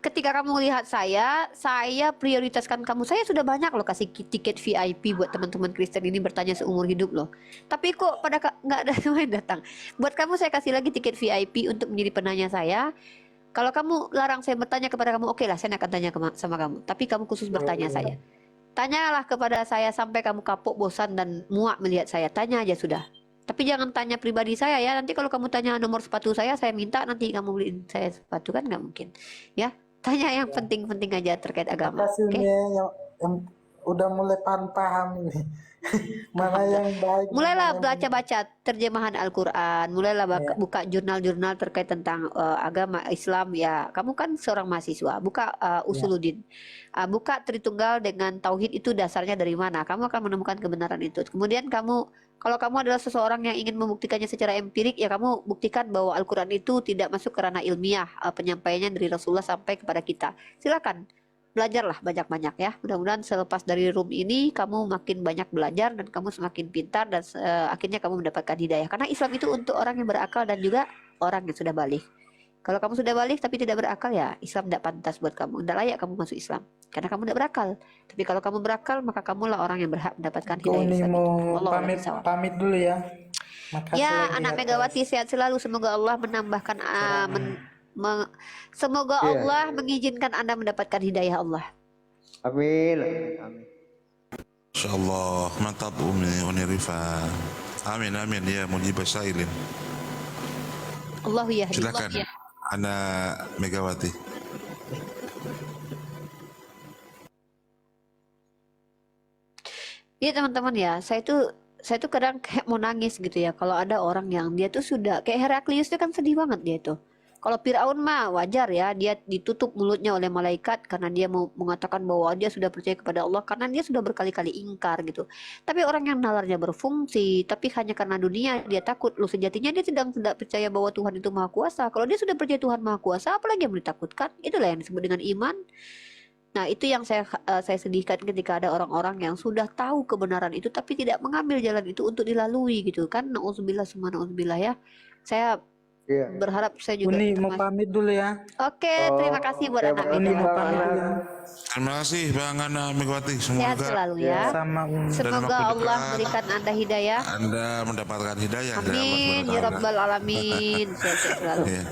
Ketika kamu lihat saya prioritaskan kamu. Saya sudah banyak loh kasih tiket VIP buat teman-teman Kristen ini bertanya seumur hidup loh. Tapi kok nggak ada semua yang datang. Buat kamu saya kasih lagi tiket VIP untuk menjadi penanya saya. Kalau kamu larang saya bertanya kepada kamu, oke lah, saya akan tanya sama kamu. Tapi kamu khusus bertanya saya. Tanyalah kepada saya sampai kamu kapok, bosan, dan muak melihat saya. Tanya aja sudah. Tapi jangan tanya pribadi saya ya. Nanti kalau kamu tanya nomor sepatu saya minta nanti kamu beliin saya sepatu, kan nggak mungkin. Ya, tanya yang penting-penting aja terkait agama.
Makasih
Oke?
yang udah mulai paham ini. Mana yang baik.
Mulailah
mana yang
baca-baca terjemahan Al-Quran. Mulailah buka jurnal-jurnal terkait tentang agama Islam ya. Kamu kan seorang mahasiswa. Buka Usuluddin. Buka Tritunggal dengan Tauhid itu dasarnya dari mana. Kamu akan menemukan kebenaran itu. Kemudian kamu Kalau kamu adalah seseorang yang ingin membuktikannya secara empirik, ya kamu buktikan bahwa Al-Quran itu tidak masuk ke ranah ilmiah, penyampaiannya dari Rasulullah sampai kepada kita. Silakan, belajarlah banyak-banyak ya. Mudah-mudahan selepas dari room ini, kamu makin banyak belajar dan kamu semakin pintar dan akhirnya kamu mendapatkan hidayah. Karena Islam itu untuk orang yang berakal dan juga orang yang sudah balik. Kalau kamu sudah balik tapi tidak berakal, ya Islam tidak pantas buat kamu. Tidak layak kamu masuk Islam. Karena kamu tidak berakal. Tapi kalau kamu berakal, maka kamulah orang yang berhak mendapatkan hidayah
Uni
Islam itu.
mau
Wallahu a'lam
pamit
bishawab.
pamit dulu ya. Makasih
Ya,
lagi
anak
atas
Megawati sehat selalu. Semoga Allah menambahkan, semoga
Iya.
Allah mengizinkan Anda mendapatkan hidayah Allah.
Amin. Amin.
Insyaallah mantap Uni Rifa. Amin amin ya mujibas sailin.
Allahu yahdi.
Silakan anak Megawati.
Iya teman-teman ya, saya tuh kadang kayak mau nangis gitu ya kalau ada orang yang dia tuh sudah kayak Heraklius itu kan sedih banget dia tuh. Kalau Firaun mah wajar ya, dia ditutup mulutnya oleh malaikat karena dia mau mengatakan bahwa dia sudah percaya kepada Allah karena dia sudah berkali-kali ingkar gitu. Tapi orang yang nalarnya berfungsi, tapi hanya karena dunia dia takut, loh sejatinya dia sedang tidak percaya bahwa Tuhan itu Maha Kuasa. Kalau dia sudah percaya Tuhan Maha Kuasa, apalagi yang ditakutkan? Itulah yang disebut dengan iman. Nah, itu yang saya sedihkan ketika ada orang-orang yang sudah tahu kebenaran itu tapi tidak mengambil jalan itu untuk dilalui gitu kan. Nauzubillah summa nauzubillah ya. Saya
Iya.
berharap saya juga
Uni mau
termasuk.
pamit dulu ya.
Oke, terima kasih buat
terima
anak
kasih,
Uni mau
Megawati.
pamit dulu ya.
Terima kasih Bang Ana Megawati.
Sehat
Semoga
selalu ya.
Sama Uni.
Semoga
waktu
Allah
dekat
berikan Anda hidayah.
Anda mendapatkan hidayah dari Allah
Amin
Subhanahu wa
ya
taala.
rabbal alamin. Sehat selalu.
Iya.